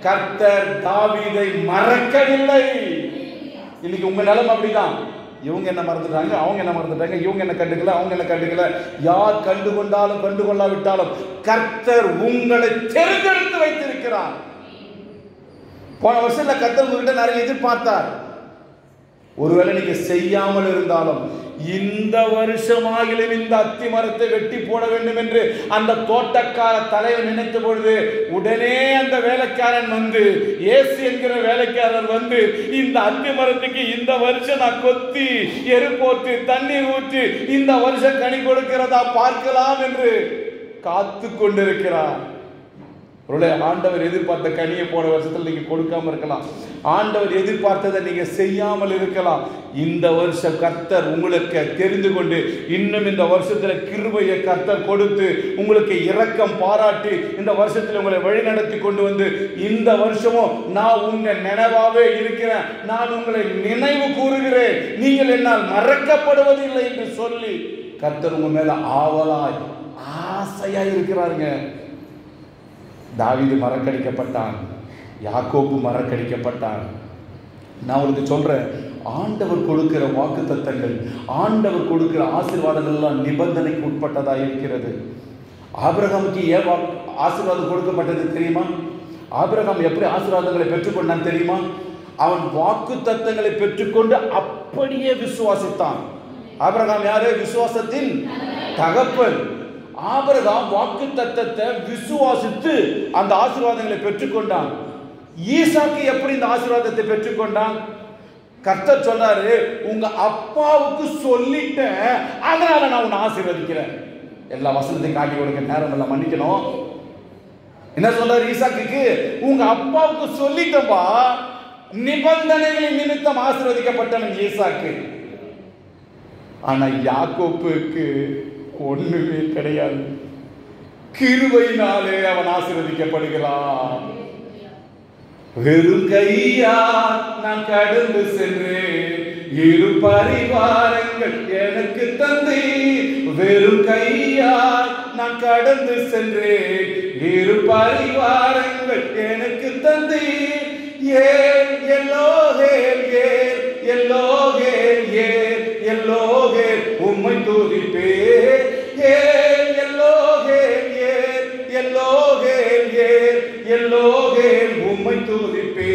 கர்த்தர் தாவீதை மறக்கவில்லை. இன்னைக்கு உங்க நிலைமை அப்படிதான். இவங்க என்ன மறந்துட்டாங்க, அவங்க என்ன மறந்துட்டாங்க, இவங்க என்ன கண்டுக்கல, அவங்க என்ன கண்டுக்கல. யார் கண்டு கொண்டாலும் கண்டு கொள்ளாவிட்டாலும் கர்த்தர் உங்களை தேர்ந்தெடுத்து வைத்திருக்கிறார். போன வருஷத்துல கர்த்தர் உங்ககிட்ட நிறைய எதிர்பார்த்தார். ஒருவேளை நீங்க செய்யாமல் இருந்தாலும் இந்த வருஷமாகிலும் இந்த அத்தி மரத்தை வெட்டி போட வேண்டும் என்று அந்த தோட்டக்கார தலைவர் நினைத்த பொழுது உடனே அந்த வேலைக்காரன் வந்து, ஏசு என்கிற வேலைக்காரர் வந்து, இந்த அத்தி மரத்துக்கு இந்த வருஷம் நான் கொத்தி எரு போட்டு தண்ணீர் ஊற்றி இந்த வருஷம் கனி கொடுக்கிறதா பார்க்கலாம் என்று காத்து கொண்டிருக்கிறார். ஆண்டவர் எதிர்பார்த்த கனியை போன வருஷத்தில் நீங்க கொடுக்காம இருக்கலாம். ஆண்டவர் எதிர்பார்த்ததை நீங்க செய்யாமல் இருக்கலாம். இந்த வருஷம் கர்த்தர் உங்களுக்கு தெரிந்து கொண்டு இன்னும் இந்த வருஷத்துல கிருபையை கர்த்தர் கொடுத்து உங்களுக்கு இரக்கம் பாராட்டி இந்த வருஷத்துல உங்களை வழிநடத்தி கொண்டு வந்து, இந்த வருஷமும் நான் உங்க நினைவாவே இருக்கிறேன், நான் உங்களை நினைவு கூறுகிறேன், நீங்கள் என்னால் மறக்கப்படுவதில்லை என்று சொல்லி கர்த்தர் உங்க மேல ஆவலாய் ஆசையா இருக்கிறாருங்க. தாவீது மறக்கடிக்கப்பட்டான், யாக்கோபு மறக்கடிக்கப்பட்டான். நான் உங்களுக்கு சொல்றேன், ஆண்டவர் கொடுக்கிற வாக்குத்தத்தங்கள், ஆண்டவர் கொடுக்கிற ஆசீர்வாதங்கள் எல்லாம் நிபந்தனைக்கு உட்பட்டதா இருக்கிறது. ஆபிரகாமுக்கு ஏன் ஆசீர்வாதம் கொடுக்கப்பட்டது தெரியுமா? ஆபிரகாம் எப்படி ஆசீர்வாதங்களை பெற்றுக்கொண்டான் தெரியுமா? அவன் வாக்குத்தத்தங்களை பெற்றுக்கொண்டு அப்படியே விசுவாசித்தான். ஆபிரகாம் யாரு? விசுவாசத்தின் தகப்பன். ஆபிரகாம் வாக்குத்தத்தத்தை விசுவாசித்து அந்த ஆசீர்வாதங்களை பெற்றுக்கொண்டான். ஈசாக்கு எப்படி இந்த ஆசீர்வாதத்தை பெற்றுக்கொண்டான்? கர்த்தர் சொன்னாரு, உங்க அப்பாவுக்கு சொல்லிட்டேன், அதனால நான் உன்னை ஆசீர்வதிக்கிறேன். எல்லா வசனத்தையும் காட்டி கொடுக்க நேரம் எல்லாம் மன்னிக்கணும். என்ன சொல்றாரு ஈசாக்குக்கு? உங்க அப்பாவுக்கு சொல்லிட்டப்பா, நிபந்தனைகளின் நிமித்தம் ஆசீர்வதிக்கப்பட்டவன் ஈசாக்கு. ஆனா யாக்கோப்புக்கு ஒண்ணுமே கிடையாது. கிருபையினாலே அவன் ஆசீர்வதிக்கப்படுகிறான். வெறும் கையா நான் கடந்து சென்றேன், இரு பரிவாரங்கள் எனக்கு தந்தை. வெறும் கையா நான் கடந்து சென்றேன், இரு பரிவாரங்கள் எனக்கு தந்தை. ஏன் எல்லோகேல் ஏன் எல்லோகேல் ஏன் எல்லோகேல் உம்மை துதிப்பே. ஏன் எல்லோகேல் ஏன் எல்லோகேல் ஏன் எல்லோகேல் உம்மை துதிப்பே.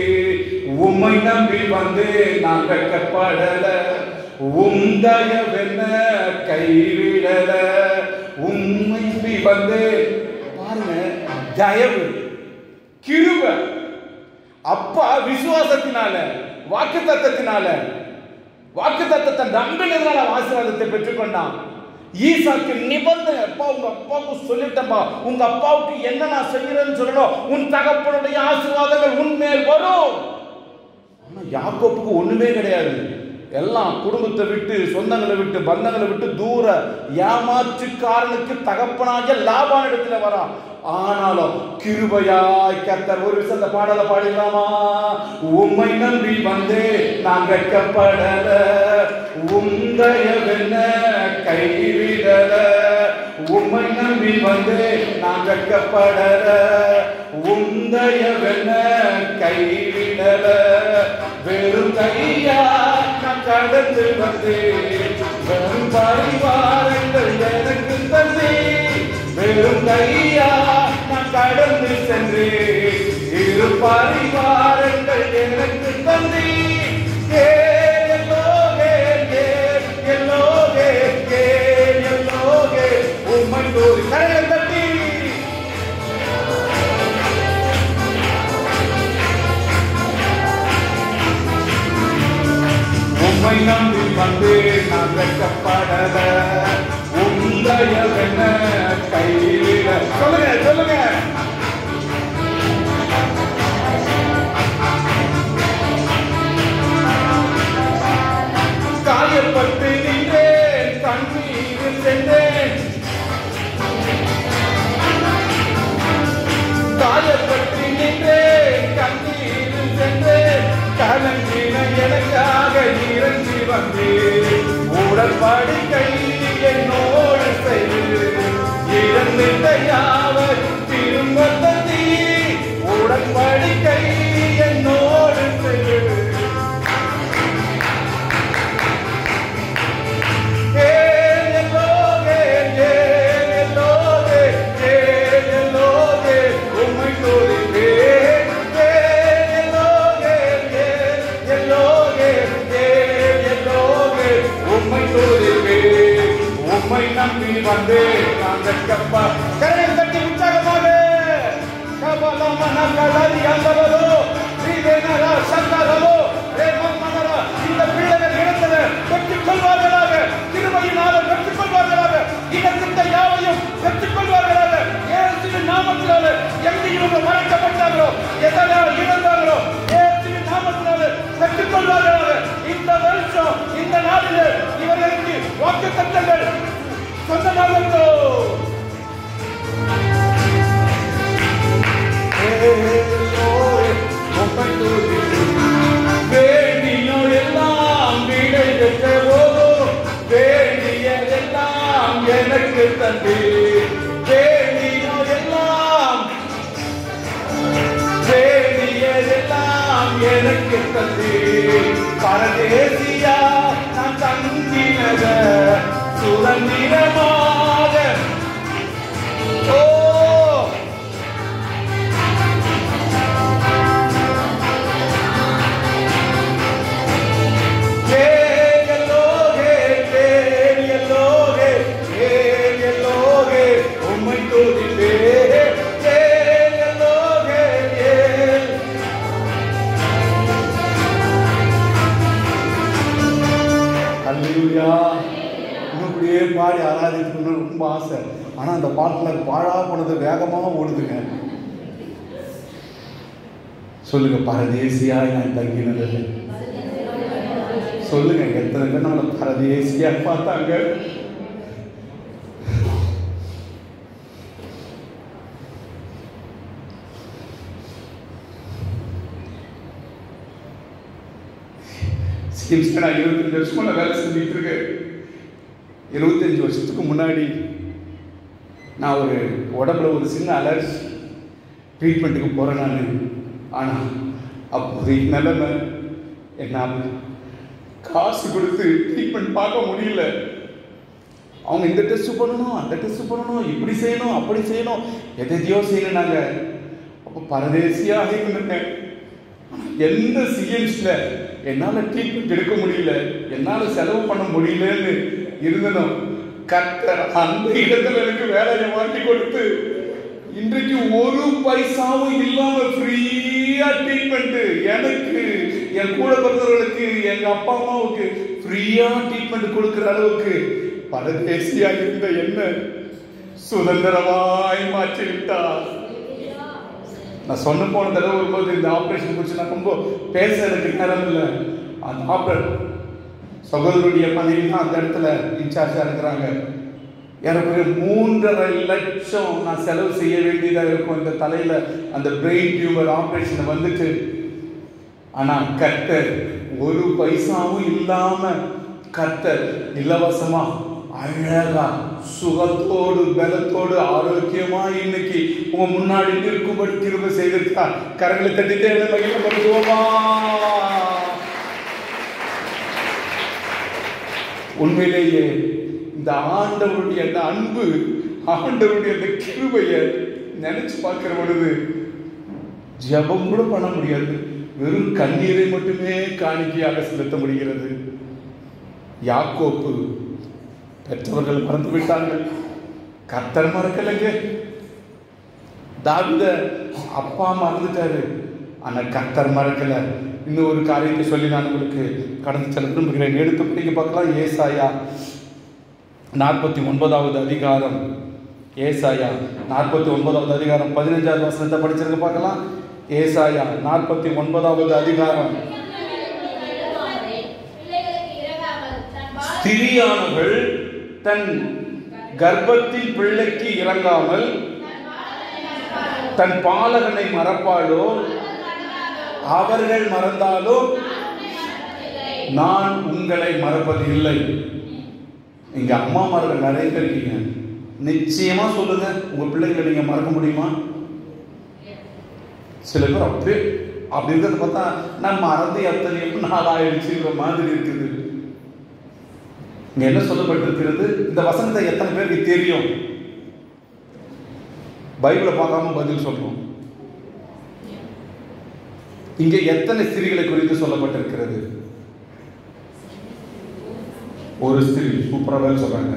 உம்மை நம்பி வந்து நான் வெட்கப்படல, உம் தயவென்ன கைவிடல. உம்மை நம்பி வந்து பாருங்க, தயவு கிருபை. அப்பா விசுவாசத்தினால, வாக்குத்தத்தத்தை நம்பினதுனால ஆசீர்வாதத்தை பெற்றுக்கொண்டான். ஈசாக்கு நிபந்தனை, அப்பா உங்க அப்பாவுக்கு சொல்லிட்டப்பா, உங்க அப்பாவுக்கு என்ன நான் செய்யறேன்னு சொல்லணும், உன் தகப்பனுடைய ஆசீர்வாதங்கள் உன்மேல் வரும். ஆனா யாக்கோப்புக்கு ஒண்ணுமே கிடையாது. எல்லாம் குடும்பத்தை விட்டு, சொந்தங்களை விட்டு, பந்தங்களை விட்டு தூர ஏமாற்றுக்காரனுக்கு தகப்பனாக லாபான் இடத்துல வரான். ஆனாலும் கிருபையாய் கர்த்தர். ஒரு விஷயத்த பாடல பாடிடலாமா? உம்மை நம்பி வந்தே நான் வெட்கப்படல, உந்தயவென்ன கைவிடல. உம்மை நம்பி வந்தே நான் வெட்கப்படல, உந்தயவென்ன கைவிடல. வெறும் கையா நான் கடந்து வந்தேன், வெறும் பரிவாரங்கள் எனக்கு தந்தே. வெறும் கையா நான் கடந்து சென்றேன், இரு பரிவாரங்கள் எனக்கு தந்தே. உம்மை தோறி கரையில் தட்டி உம்மை நம்பி வந்து நான் வெட்கப்படல, உந்தயவென்ன கைவிட. சொல்லுங்க. காயப்பட்டு நின்றேன், கண்ணீரில் சென்றேன். காயப்பட்டு நின்றேன், கண்ணீரில் சென்றேன். கலங்கின எனக்காக இறங்கி வந்தேன். உடன்படிக்கை என்னோடு செய்து இறந்திட்ட யாவர் திரும்ப தந்தி. உடன்படிக்கை என்னோடு செய்து உம்மை தோறிப்பேன். உம்மை நம்பி வந்து நான் வெட்கப்பா. கரையை தட்டி உற்சாகமாக இந்த பிள்ளைகள் இழந்ததை பெற்றுக் கொள்வார்களாக, கிருபையினால பெற்றுக் கொள்வார்களாக, இனத்திட்ட யாவையும் பெற்றுக் கொள்வார்களாக. இயேசுவின் நாமத்தினால எங்கே இவங்க மறைக்கப்பட்டார்களோ, எதனால் இழந்தார்களோ, இயேசுவின் நாமத்தினால பெற்றுக் கொள்வார்களாக. இந்த வருஷம் இந்த நாளில் இவர்களுக்கு வாக்குத்தத்தங்கள் சொந்தமாகட்டும். வேண்டியோ எல்லாம் விடை பெற்ற போதும், வேண்டியதெல்லாம் எனக்கு தந்து. வேண்டியோ எல்லாம் எனக்கு தந்து. பரதேசியா நான் தங்கினத சுதந்திரமாக. ஓ உம்மை தோறிப்பேன். அல்லேலூயா. இன்னும் பாடி ஆராதிக்கணும்னு ரொம்ப ஆசை. ஆனா அந்த பாட்டுல பாழா போனது வேகமா ஓடுதுங்க. சொல்லுங்க, பரதேசியா நான் தங்கினது. சொல்லுங்க, எத்தனை பேர் நம்மளை பரதேசியா பார்த்தாங்க. நான் 25 வருஷமா வேலை செஞ்சுட்டு இருக்கேன். 25 வருஷத்துக்கு முன்னாடி நான் ஒரு உடம்புல ஒரு சின்ன அலர்ஜி ட்ரீட்மெண்ட்டுக்கு போகிறேன் நான். ஆனால் அப்போது நிலைமை என்னால் காசு கொடுத்து ட்ரீட்மெண்ட் பார்க்க முடியல. அவங்க இந்த டெஸ்ட் பண்ணணும், அந்த டெஸ்ட் பண்ணணும், இப்படி செய்யணும், அப்படி செய்யணும், எதையோ செய்யணும். நாங்கள் அப்போ பரதேசியாக இருந்தேன். எந்த சிஎம்ஸ்ல என்னால் ட்ரீட்மெண்ட் எடுக்க முடியல, என்னால் செலவு பண்ண இன்றைக்கு ஒரு பைசாவும் இல்லாம ஃப்ரீயா ட்ரீட்மெண்ட், எனக்கு என் கூட பிறந்தவர்களுக்கு எங்க அப்பா அம்மாவுக்கு ஃப்ரீயா ட்ரீட்மெண்ட் கொடுக்கிற அளவுக்கு பரதேசியா இருந்த என்ன சுதந்திரமாய் மாற்றி விட்டார். நான் சொன்ன போன தடவை வரும்போது இந்த ஆபரேஷன் குறித்து நான் ரொம்ப பேச எனக்கு நேரம் இல்லை. அந்த ஆபரேஷன் சகோதரருடைய மனைவி தான் அந்த இடத்துல இன்சார்ஜா இருக்கிறாங்க. எனக்கு 3.5 லட்சம் நான் செலவு செய்ய வேண்டியதாக இருக்கும் இந்த தலையில அந்த பிரெயின் டியூமர் ஆபரேஷன் வந்துட்டு. ஆனா கர்த்தர் ஒரு பைசாவும் இல்லாம கர்த்தர் இலவசமா அழகா சுகத்தோடு பலத்தோடு ஆரோக்கியமா இன்னைக்கு உங்க முன்னாடி இருக்கும்படி கிருபை செய்திருக்கார். கரங்களை தட்டிட்டே மகிமைப்படுத்துவோமா? உண்மையிலேயே இந்த ஆண்டவருடைய அந்த அன்பு, ஆண்டவருடைய அந்த கிருபையை நினைச்சு பார்க்கிற பொழுது ஜெபம் கூட பண்ண முடியாது, வெறும் கண்ணீரை மட்டுமே காணிக்கையாக செலுத்த முடிகிறது. யாக்கோப்பு பெற்றவர்கள் மறந்து விட்டார்கள், கர்த்தர் மறக்கலைங்க. தாவீத அப்பா மறந்துட்டாரு, ஆனா கர்த்தர் மறக்கல. இன்னும் ஒரு காரியத்தை சொல்லி நான் உங்களுக்கு கடந்து செல்ல விரும்புகிறேன். எடுத்து படிக்க பார்க்கலாம். ஏசாயா 49வது அதிகாரம். ஏசாயா 49வது அதிகாரம் 15வது வசனத்தை படிச்சிருக்க பார்க்கலாம். ஏசாயா 49வது அதிகாரம். ஸ்திரியானவள் தன் கர்ப்பத்தின் பிள்ளைக்கு இறங்காமல் தன் பாலகனை மறப்பாளோ? அவர்கள் மறந்தாலோ நான் உங்களை மறப்பது இல்லை. இங்க அம்மாமார்கள் நிறைய பேர் இருக்கீங்க, நிச்சயமா சொல்லுங்க, உங்க பிள்ளைங்களை நீங்க மறக்க முடியுமா? சில பேர் அப்படியே அப்படி இருக்கிறத பார்த்தா நான் மறந்து எத்தனையோ நாள் ஆயிடுச்சுங்கிற மாதிரி இருக்குது. இங்க என்ன சொல்லப்பட்டிருக்கிறது? இந்த வசனத்தை எத்தனை பேருக்கு தெரியும்? பைபிளை பார்க்காம பதில் சொல்றோம். இங்க எத்தனை ஸ்திரீகளை குறித்து சொல்லப்பட்டிருக்கிறது? ஒரு ஸ்திரீ. சூப்பராக சொல்றாங்க.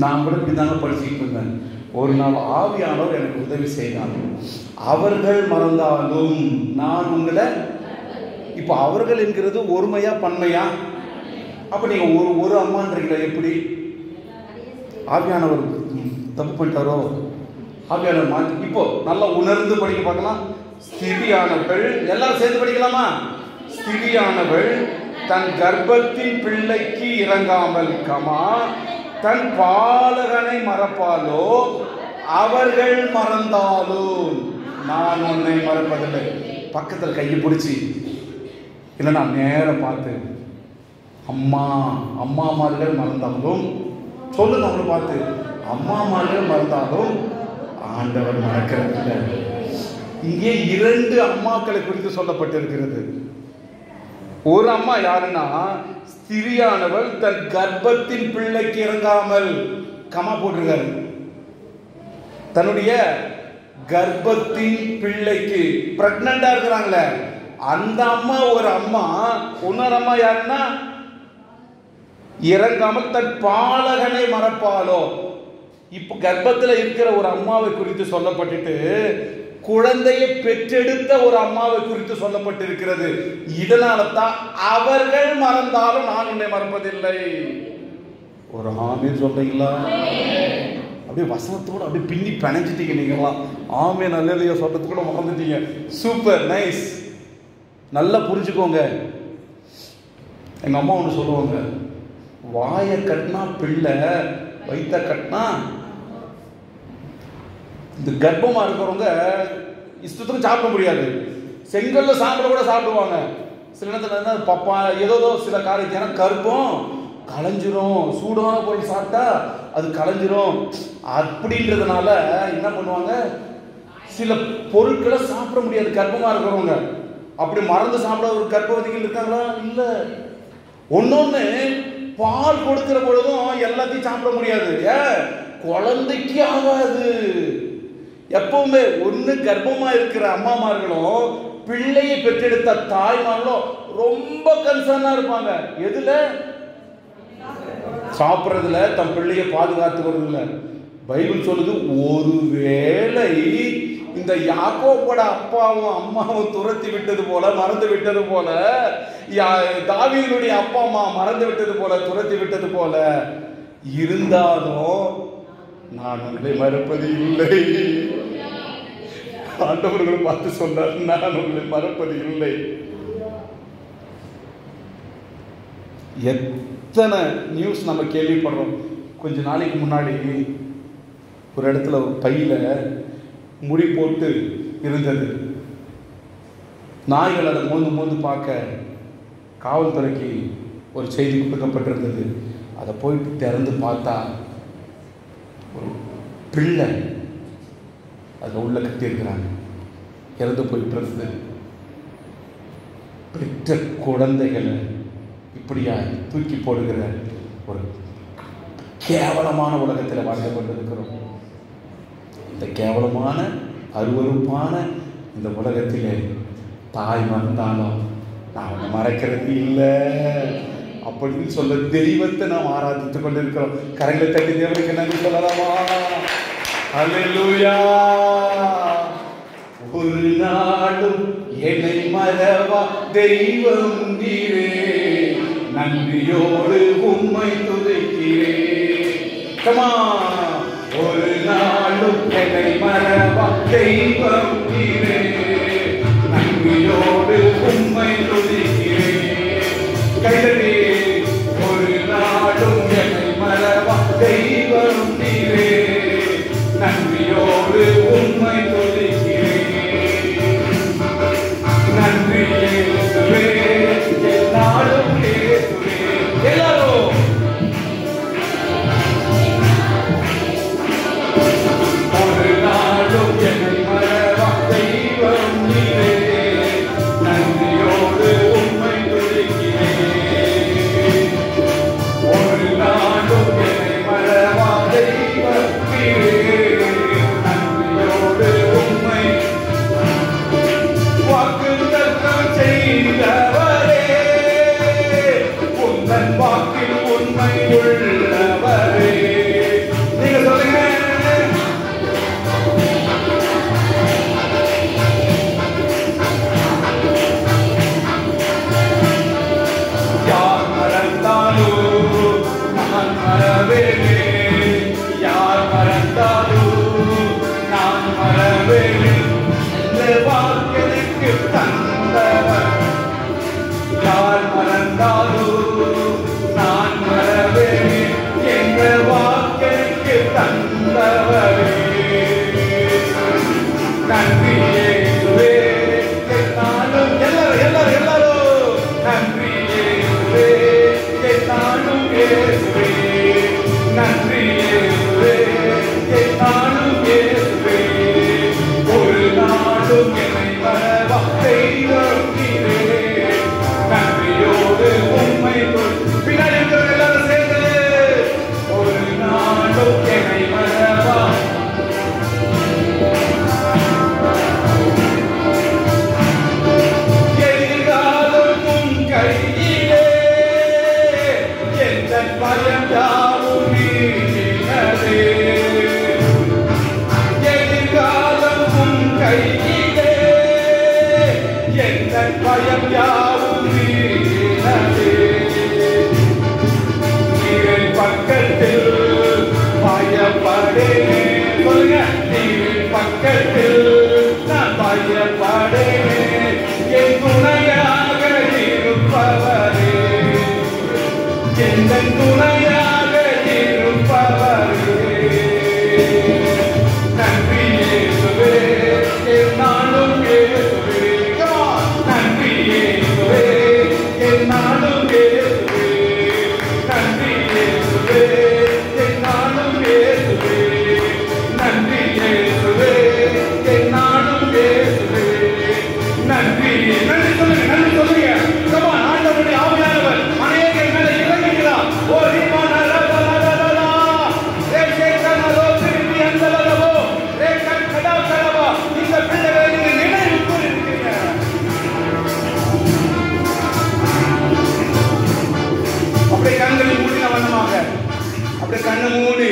நான் கூட இப்படிதாங்க படிச்சுட்டு இருந்தேன். ஒரு நாள் ஆவியானவர் எனக்கு உதவி செய்தாங்க. அவர்கள் மறந்தாலும் நான் உங்களை. இப்ப அவர்கள் என்கிறது ஒருமையா பன்மையா? அப்ப நீங்க ஒரு அம்மான்றீங்களா? எப்படி ஆவியானவர் தப்பு பண்ணிட்டாரோ? ஆவியானவர் மாற்றி இப்போ நல்லா உணர்ந்து படிக்க பார்க்கலாம். ஸ்திரியானவள், எல்லாரும் சேர்ந்து படிக்கலாமா? ஸ்திரியானவள் தன் கர்ப்பத்தின் பிள்ளைக்கு இறங்காமல் தன் பாலகனை மறப்பாலோ? அவர்கள் மறந்தாலும் நான் உன்னை மறப்பதில்லை. பக்கத்தில் கையை பிடிச்சி இல்லைன்னா நேரம் பார்த்து அம்மாமார்கள் மறந்தாலும் சொல்லுங்க. அவங்களை பார்த்து அம்மாமார்கள் மறந்தாலும் ஆண்டவர் மறக்கிறதில்லை. இங்கே 2 அம்மாக்களை குறித்து சொல்லப்பட்டிருக்கிறது. ஒரு அம்மா யாருன்னா ஸ்திரியானவள் தன் கர்ப்பத்தின் பிள்ளைக்கு இறங்காமல் போட்டிருக்காரு. தன்னுடைய கர்ப்பத்தின் பிள்ளைக்கு பிரெக்னண்டா இருக்கிறாங்களே அந்த அம்மா ஒரு அம்மா. இன்னொரு அம்மா யாருன்னா இறங்காமல் தன் பாலகனை மறப்பாளோ? இப்ப கர்ப்பத்தில் இருக்கிற ஒரு அம்மாவை குறித்து சொல்லப்பட்டுட்டு குழந்தையை பெற்றெடுத்த ஒரு அம்மாவை குறித்து சொல்லப்பட்டிருக்கிறது. இதனால தான் அவர்கள் மறந்தாலும் நான் உன்னை மறப்பதில்லை. ஒரு ஆமீன் சொல்றீங்களா? அப்படியே வசனத்தோட அப்படியே பின்னி பிணைஞ்சிட்டீங்க நீங்களாம். ஆமீன் அல்லேலூயா சொல்றதுக்கு கூட மறந்துட்டீங்க. Super, nice. நல்லா புரிஞ்சுக்கோங்க. எங்க அம்மா ஒன்று சொல்லுவாங்க, வாயை கட்டினா பிள்ளை, வயிற்ற கட்டினா. இந்த கர்ப்பமா இருக்கிறவங்க இஷ்டத்துக்கு சாப்பிட முடியாது. செங்கல்ல சாப்பிட கூட சாப்பிடுவாங்க. சில நேரத்தில் பப்பா ஏதோ சில காரியத்தை, ஏன்னா கர்ப்பம் களைஞ்சிரும், சூடான பொருள் சாப்பிட்டா அது களைஞ்சிரும் அப்படின்றதுனால என்ன பண்ணுவாங்க, சில பொருட்களை சாப்பிட முடியாது கர்ப்பமா இருக்கிறவங்க. அப்படி மறந்து சாப்பிட ஒரு கர்ப்பவதிகள் இருக்காங்களா? இல்ல. ஒன்னொன்னு பால் கொடுக்கிற பொழுதும் எல்லாத்தையும் சாப்பிட முடியாது. குழந்தைக்கு ஆகாது. எப்பவுமே ஒண்ணு கர்ப்பமா இருக்கிற அம்மாமார்களும் பிள்ளையை பெற்றெடுத்த தாய்மார்களும் ரொம்ப கன்சர்னா இருப்பாங்க. எதுல? சாப்பிட்றதுல தன் பிள்ளைய பாதுகாத்துக்கிறதுல பைபிள் சொல்லுது, ஒருவேளை இந்த யாக்கோபோட அப்பாவும் அம்மாவும் துரத்தி விட்டது போல, மறந்து விட்டது போல, தாவீதுடைய அப்பா அம்மா மறந்து விட்டது போல, துரத்தி விட்டது போல இருந்தாலும் நான் உங்களை மறப்பது இல்லை. ஆண்டவர்களை பார்த்து சொன்னார், நான் உங்களை மறப்பது இல்லை. எத்தனை நியூஸ் நம்ம கேள்விப்படுறோம். கொஞ்ச நாளைக்கு முன்னாடி ஒரு இடத்துல ஒரு பையில முடி போட்டு இருந்தது. நாய்கள் அதை மோந்து பார்க்க காவல்துறைக்கு ஒரு செய்தி கொடுக்கப்பட்டிருந்தது. அதை போயிட்டு திறந்து பார்த்தா ஒரு பிள்ளை அதில் உள்ள கட்டியிருக்கிறாங்க, இறந்து போயிட்டு இருந்தது. பெற்ற குழந்தைகளை இப்படியா தூக்கி போடுகிற ஒரு கேவலமான உலகத்தில் வாழ்ந்து கொண்டிருக்கிறோம். இந்த கேவலமான அருவருப்பான இந்த உலகத்திலே தாய் மறந்தாலும் நான் அவனை மறக்கிறது இல்லை அப்படின்னு சொல்ல தெய்வத்தை நாம் ஆராதித்துக் கொண்டிருக்கிறோம். கரங்களை தட்டி தேவனுக்கு நன்றி சொல்லலாமா? அல்லேலூயா. ஒரு நாளும் என்னை மறவா தெய்வம் நீரே, நன்றியோடு உம்மை துதிக்கிறேன். கமா, ஒரு நாளும் என்னை மறவா தெய்வம் நீரே, நன்றியோடு உம்மை துதிக்கிறேன். கைதடி, ஒரு நாளும் என்னை மறவா தெய்வம் நீரே, நன்றியோடு உம்மை துதிக்கிறேன். நன்றி இயேசுவே, என்னாலும் இயேசுவே. எல்லாரும் ஒரு நாளும் என்னை மறவா தெய்வம் நீரே, நன்றியோடு உம்மை துதிக்கிறேன். ஒரு நாளும் என்னை மறவா தெய்வம் நீரே, நன்றியோடு உம்மை. வாக்குத்தத்தம் செய்தவரே, உந்தன் வாக்கில் உண்மை உள்ளவரே. நீங்க சொல்லுங்க. யார் மறந்தாலும் நான் மறவேனே, யார் மறந்தாலும் நான் மறவேனே. இந்த வாக்கெனக்கு தந்தவர், யார் மறந்தாலும் நான் மறவேனே. என்ற வாக்கெனக்கு தந்தவரே, நன்றி இயேசுவே. என்னாலும் எல்லாரும் நன்றி இயேசுவே, என்னாலும் இயேசுவே. நன்றி இயேசுவே, என்னாலும் இயேசுவே. ஒரு நாளும் என்னை மறவா தெய்வம் நீரே, நன்றியோடு உம்மை. பின்னாடி இருக்கிற எல்லாரும் சேர்ந்து, ஒரு நாளும் என்னை மறவா. எதிர்காலம் உன் கையிலே, எந்த பயம் யாவும் நீங்கினதே. எதிர்காலம் உன் கையிலே, எந்த பயம் யாவும் நீங்கினதே. நீரின் பக்கத்தில் பயப்படேனே. சொல்லுங்க, நீரின் பக்கத்தில் நான் பயப்படேனே. என் துணையாக இருப்பவரே, எந்த துணையாக இருப்பவரே. நன்றி இயேசுவே, என்னாலும் இயேசுவே. Come on. நன்றி இயேசுவே, என்னாலும் இயேசுவே. நன்றி இயேசுவே, என்னாலும் இயேசுவே. நன்றி இயேசுவே, என்னாலும் இயேசுவே. நன்றி. நன்றி சொல்லுங்க, நன்றி சொல்லுங்க. Come on. ஆண்டவருடைய ஆவியானவர் அநேகர் மேல இறங்குகிறார். ஓ ரிமானா லலலலலா. அப்படி கண்ணை மூடி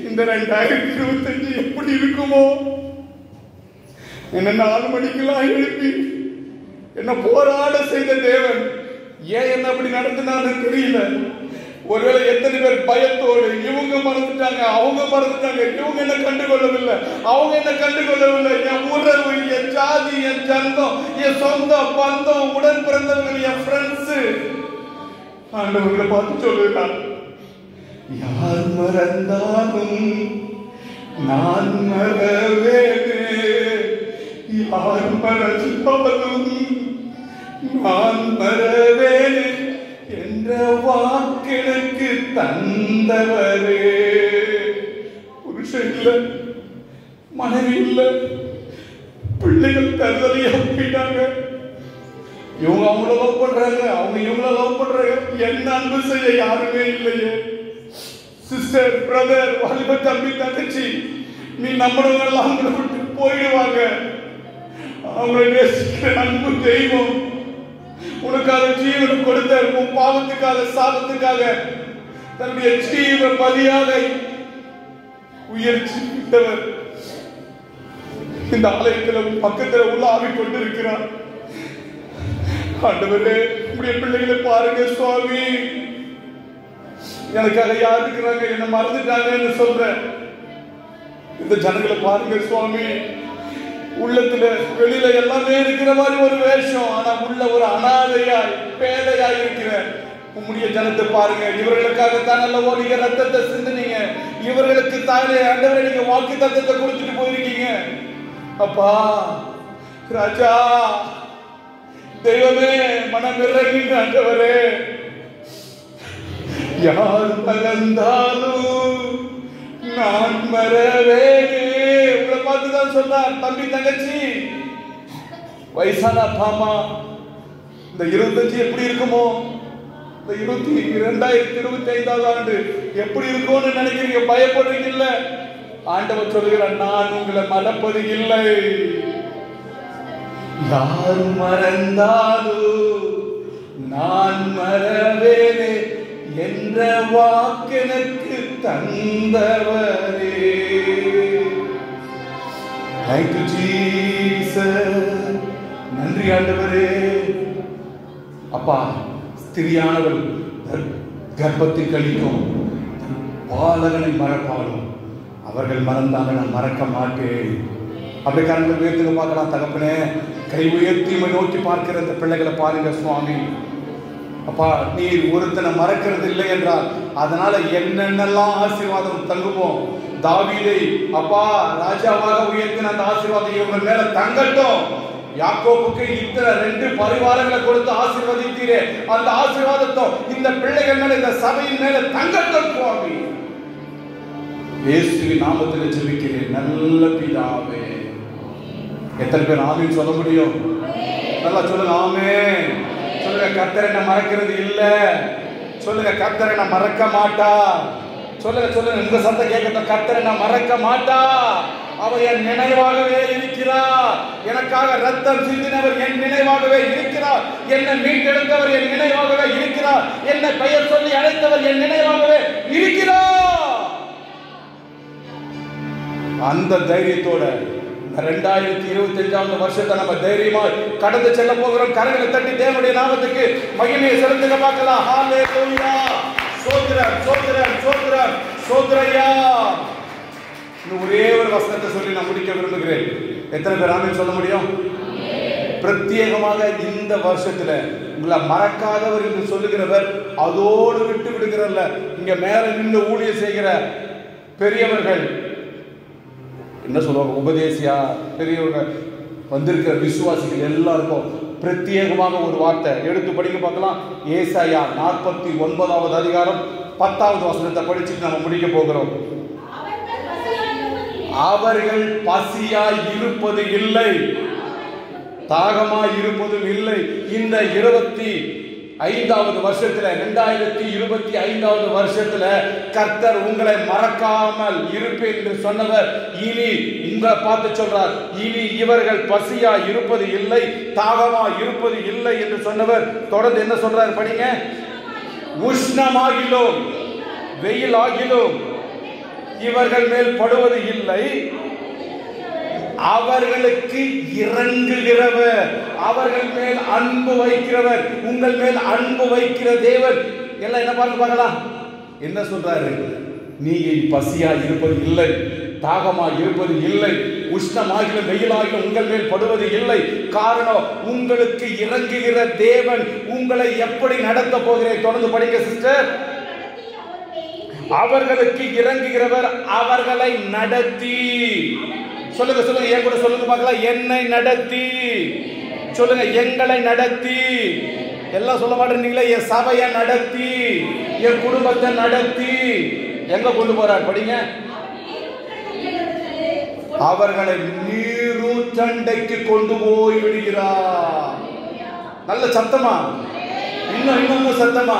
இந்த 2025 எப்படி இருக்குமோ, என்ன 4 மணிக்கெல்லாம் எழுப்பி என்ன போராட செய்த தேவன் ஏன் என்ன அப்படி நடத்தினான்னு தெரியல. ஒருவேளை எத்தனை பேர் பயத்தோடு இவங்க மறந்துட்டாங்க, அவங்க மறந்துட்டாங்க, இவங்க என்ன கண்டுகொள்ளவில்லை, அவங்க என்ன கண்டுகொள்ளவில்லை, என் உறவு, என் ஜாதி, என் ஜந்தம், என் சொந்த பந்தம், உடன் பிறந்தவர்கள், என் ஃப்ரெண்ட்ஸ், ஆண்டவர்களை பார்த்து சொல்லுகிறார், யார் மறந்தாலும் நான் மறவேனே, யார் மறந்தாலும் நான் மறவேனே என்ற வாக்கெனக்கு தந்தவரே. புருஷன் இல்ல, மனைவி இல்ல, பிள்ளைகள் கருதலையே போயிட்டாங்க. இவங்க அவங்கள லவ் பண்றாங்க, அவங்க இவங்கள லவ் பண்றாங்க. என்ன அன்பு செய்ய யாருமே இல்லையே. சிஸ்டர், பிரதர், வாலிப தம்பி, தங்கச்சி, நீ நம்மளவங்க எல்லாம் அவங்கள விட்டு போயிடுவாங்க. அவங்களை நேசிக்கிற அன்பு தெய்வம் உனக்காக ஜீவனை கொடுத்த, உன் பாவத்துக்காக சாபத்துக்காக தன்னுடைய ஜீவ பலியாக உயர்ச்சி விட்டவர் இந்த ஆலயத்தில் பக்கத்தில் உள்ள ஆவி கொண்டிருக்கிறார். ஆண்டவரே, உடைய பிள்ளைகளை பாருங்க சுவாமி. எனக்காக யார் இருக்கிறாங்க, என்ன மறந்துட்டாங்கன்னு சொல்றேன். இந்த ஜனங்களை பாருங்க சுவாமி. உள்ளத்துல வெளியில எல்லாமே இருக்கிற மாதிரி ஒரு வேஷம், ஆனா உள்ள ஒரு அனாதையாய் பேதையாய் இருக்கிற உம்முடைய ஜனத்தை பாருங்க. இவர்களுக்காகத்தான் அல்லவோ நீங்க ரத்தத்தை சிந்தினீங்க. இவர்களுக்கு தானே ஆண்டவரே நீங்க வாக்கு தத்தத்தை கொடுத்துட்டு போயிருக்கீங்க. அப்பா ராஜா, தெய்வமே, மனம் இறங்கின்ற ஆண்டவரே, யார் மறந்தாலும் நான் மறவேனே. உங்களை பார்த்துதான் சொன்னார், தம்பி, தங்கச்சி, வயசான அப்பா அம்மா, இந்த 25 எப்படி இருக்குமோ, இந்த 2025 ஆண்டு எப்படி இருக்கும்னு நினைக்கிறீங்க, பயப்படுறீங்க இல்ல? ஆண்டவர் சொல்லுகிறார், நான் உங்களை மறப்பது இல்லை. யார் மறந்தாலும் நான் மறவேனே என்ற வாக்கெனக்கு தந்தவரே. Thank you Jesus. நன்றி ஆண்டவரே. அப்பா, ஸ்திரியானவள் கர்ப்பத்தில் கழிக்கும் பாலகனை மறப்பாலும் அவர்கள் மறந்தாங்க, நான் மறக்க மாட்டேன். அப்படி கரங்களை உயர்த்துங்க பார்க்கலாம். தகப்பனே, கை உயர்த்தி நோக்கி பார்க்கிற இந்த பிள்ளைகளை பாருங்க சுவாமி. அப்பா, நீர் ஒருத்தனை மறக்கிறது இல்லை என்றால் அதனால என்னென்னலாம் ஆசீர்வாதம் தங்குமோ, தாவீதை அப்பா ராஜாவாக உயர்த்தின அந்த ஆசீர்வாதம் இவங்க மேல தங்கட்டும். யாக்கோபுக்கு இத்தனை 2 பரிவாரங்களை கொடுத்து ஆசீர்வதித்தீரே, அந்த ஆசீர்வாதத்தை இந்த பிள்ளைகள் மேல, இந்த சபையின் மேல தங்கட்டும் சுவாமி. இயேசுவின் நாமத்தில் ஜெபிக்கிறேன் நல்ல பிதாவே. எத்தனை பேர் ஆமீன் சொல்ல முடியும்? நல்லா சொல்லுங்க, ஆமென் சொல்லுங்க. கர்த்தர் என்ன மறக்கிறது இல்ல சொல்லுங்க. கர்த்தர் என்ன மறக்க மாட்டா சொல்லுங்க. சொல்லுங்க, உங்க சத்தம் கேட்கட்டும். கர்த்தர் என்ன மறக்க மாட்டா. அவர் என் நினைவாகவே இருக்கிறார். எனக்காக ரத்தம் சிந்தினவர் என் நினைவாகவே இருக்கிறார். என்னை மீட்டெடுத்தவர் என் நினைவாகவே இருக்கிறார். என்னை பெயர் சொல்லி அழைத்தவர் என் நினைவாகவே இருக்கிறார். அந்த தைரியத்தோட 2025 வருஷத்தை நம்ம தைரியமாய் கடந்து செல்ல போகிறோம். கரங்களை தட்டி தேவனுடைய நாமத்துக்கு மகிமையை செலுத்துங்க பார்க்கலாம். ஹalleluya. சோத்ரம் சோத்ரம் சோத்ரம் சோத்ரையா. ஒரே ஒரு வசனத்தை சொல்லி நான் முடிக்க விரும்புகிறேன். எத்தனை பேர் ஆமென் சொல்ல முடியும்? பிரத்யேகமாக இந்த வருஷத்துல உங்களை மறக்காதவர் என்று சொல்லுகிறவர் அதோடு விட்டு விடுகிறல்ல. இங்க மேல நின்று ஊழியம் செய்கிற பெரியவர்கள் என்ன சொல்லுவாங்க, உபதேசியா பெரியவர்கள் வந்திருக்கிற விசுவாசிகள் எல்லாருக்கும் பிரத்யேகமாக ஒரு வார்த்தை எடுத்து படிக்க பார்க்கலாம். ஏசாயா 49வது அதிகாரம் 10வது வசனத்தை படிச்சுட்டு நம்ம முடிக்க போகிறோம். அவர்கள் பசியாய் இருப்பது இல்லை, தாகமாய் இருப்பதும் இல்லை. இந்த 25வது வருஷத்துல 2025வது வருஷத்துல கர்த்தர் உங்களை மறக்காமல் இருப்பேன் என்று சொன்னவர் இனி உங்களை பார்த்து சொல்றார். இனி இவர்கள் பசியா இருப்பது இல்லை, தாகமா இருப்பது இல்லை என்று சொன்னவர் தொடர்ந்து என்ன சொல்றார் படிங்க. உஷ்ணமாகிலோ வெயில் ஆகிலும் இவர்கள் மேல் படுவது இல்லை. அவர்களுக்கு இறங்குகிறவர், அவர்கள் மேல் அன்பு வைக்கிறவர், உங்கள் மேல் அன்பு வைக்கிற தேவன். எல்லாம் என்ன பார்க்கலாம், என்ன சொல்றாரு? நீங்க பசியா இருப்பது இல்லை, தாகமா இருப்பது இல்லை, உஷ்ணமாகிலும் வெயிலாகிலும் உங்கள் மேல் படுவது இல்லை. காரணம், உங்களுக்கு இறங்குகிற தேவன் உங்களை எப்படி நடத்த போகிறேன். தொடர்ந்து படிக்க சிஸ்டர். அவர்களுக்கு இறங்குகிறவர் அவர்களை நடத்தி, சொல்லுங்க சொல்லுங்க, என் கூட சொல்லுங்க பார்க்கலாம். என்னை நடத்தி, சொல்லுங்க, எங்களை நடத்தி. எல்லாம் சொல்ல மாட்டேங்களா? என் சபையை நடத்தி, என் குடும்பத்தை நடத்தி எங்க கொண்டு போறார்? படிங்க. அவர்களை நீரூற்றண்டைக்கு கொண்டு போய் விடுகிறார். நல்ல சத்தமா, இன்னும் சத்தமா.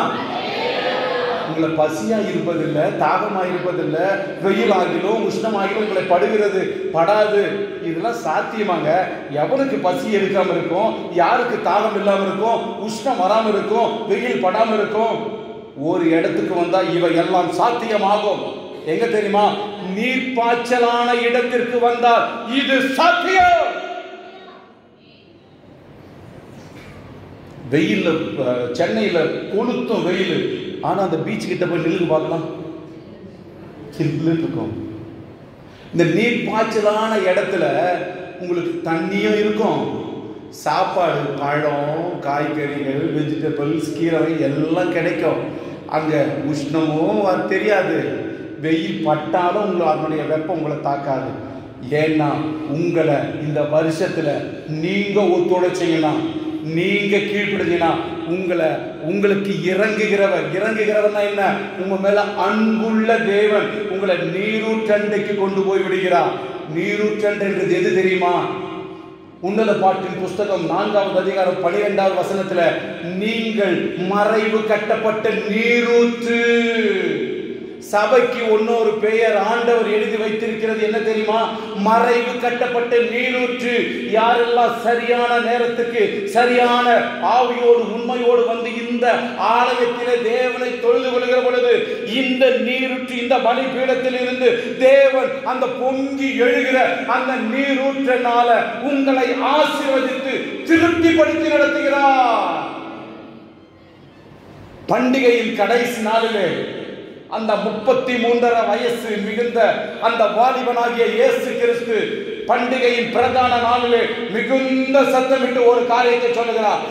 உங்களை பசியா இருப்பதில்லை, தாகமா இருப்பதில்லை, வெயில் ஆகிலும் உஷ்ணமாகிலும் உங்களை படுகிறது படாது. இதெல்லாம் சாத்தியமாங்க? எவனுக்கு பசி எடுக்காம இருக்கும்? யாருக்கு தாகம் இல்லாம இருக்கும்? உஷ்ணம் வராம இருக்கும்? வெயில் படாம இருக்கும்? ஒரு இடத்துக்கு வந்தா இவை எல்லாம் சாத்தியமாகும். எங்க தெரியுமா? நீர்ப்பாய்ச்சலான இடத்திற்கு வந்தால் இது சாத்தியம். வெயில், சென்னையில கொளுத்தும் வெயில், ஆனா அந்த பீச் கிட்ட போய் நின்று பார்க்கலாம், இருக்கும். இந்த நீர் பாய்ச்சலான இடத்துல உங்களுக்கு தண்ணியும் இருக்கும், சாப்பாடு, பழம், காய்கறிகள், வெஜிடபிள்ஸ், கீரை எல்லாம் கிடைக்கும். அங்க உஷ்ணமும் தெரியாது, வெயில் பட்டாலும் உங்களுக்கு அதனுடைய வெப்பம் உங்களை தாக்காது. ஏன்னா உங்களை இந்த வருஷத்துல நீங்க ஒத்துழைச்சீங்கன்னா, நீங்க கீழ்ப்படுத்தீங்கன்னா, உங்களுக்கு இறங்குகிறவர்னா என்ன? உங்க மேல அன்புள்ள தேவன் உங்களை நீரூற்றண்டைக்கு கொண்டு போய் விடுகிறார். நீரூற்றன்றது எது தெரியுமா? உன்னத பாட்டின் புஸ்தகம் 4வது அதிகாரம் 12வது வசனத்துல, நீங்கள் மறைவு கட்டப்பட்ட நீரூற்று. சபைக்கு இன்னொரு பெயர் ஆண்டவர் எழுதி வைத்திருக்கிறது, என்ன தெரியுமா? மறைவு கட்டப்பட்ட நீரூற்று. யாரெல்லாம் சரியான நேரத்துக்கு சரியான ஆவியோடு உண்மையோடு வந்து இந்த ஆலயத்திலே தேவனை தொழுது கொள்கிற பொழுது, இந்த நீரூற்று, இந்த பலிபீடத்தில் இருந்து தேவன் அந்த பொங்கி எழுகிற அந்த நீரூற்றினால உங்களை ஆசீர்வதித்து திருப்திப்படுத்தி நடத்துகிறார். பண்டிகையின் கடைசி நாளிலே அந்த 33.5 வயசு மிகுந்த அந்த வாலிபனாகிய இயேசு கிறிஸ்து பண்டிகையின் பிரதான நாளிலே மிகுந்த சத்தமிட்டு ஒரு காரியத்தை சொல்லுகிறார்.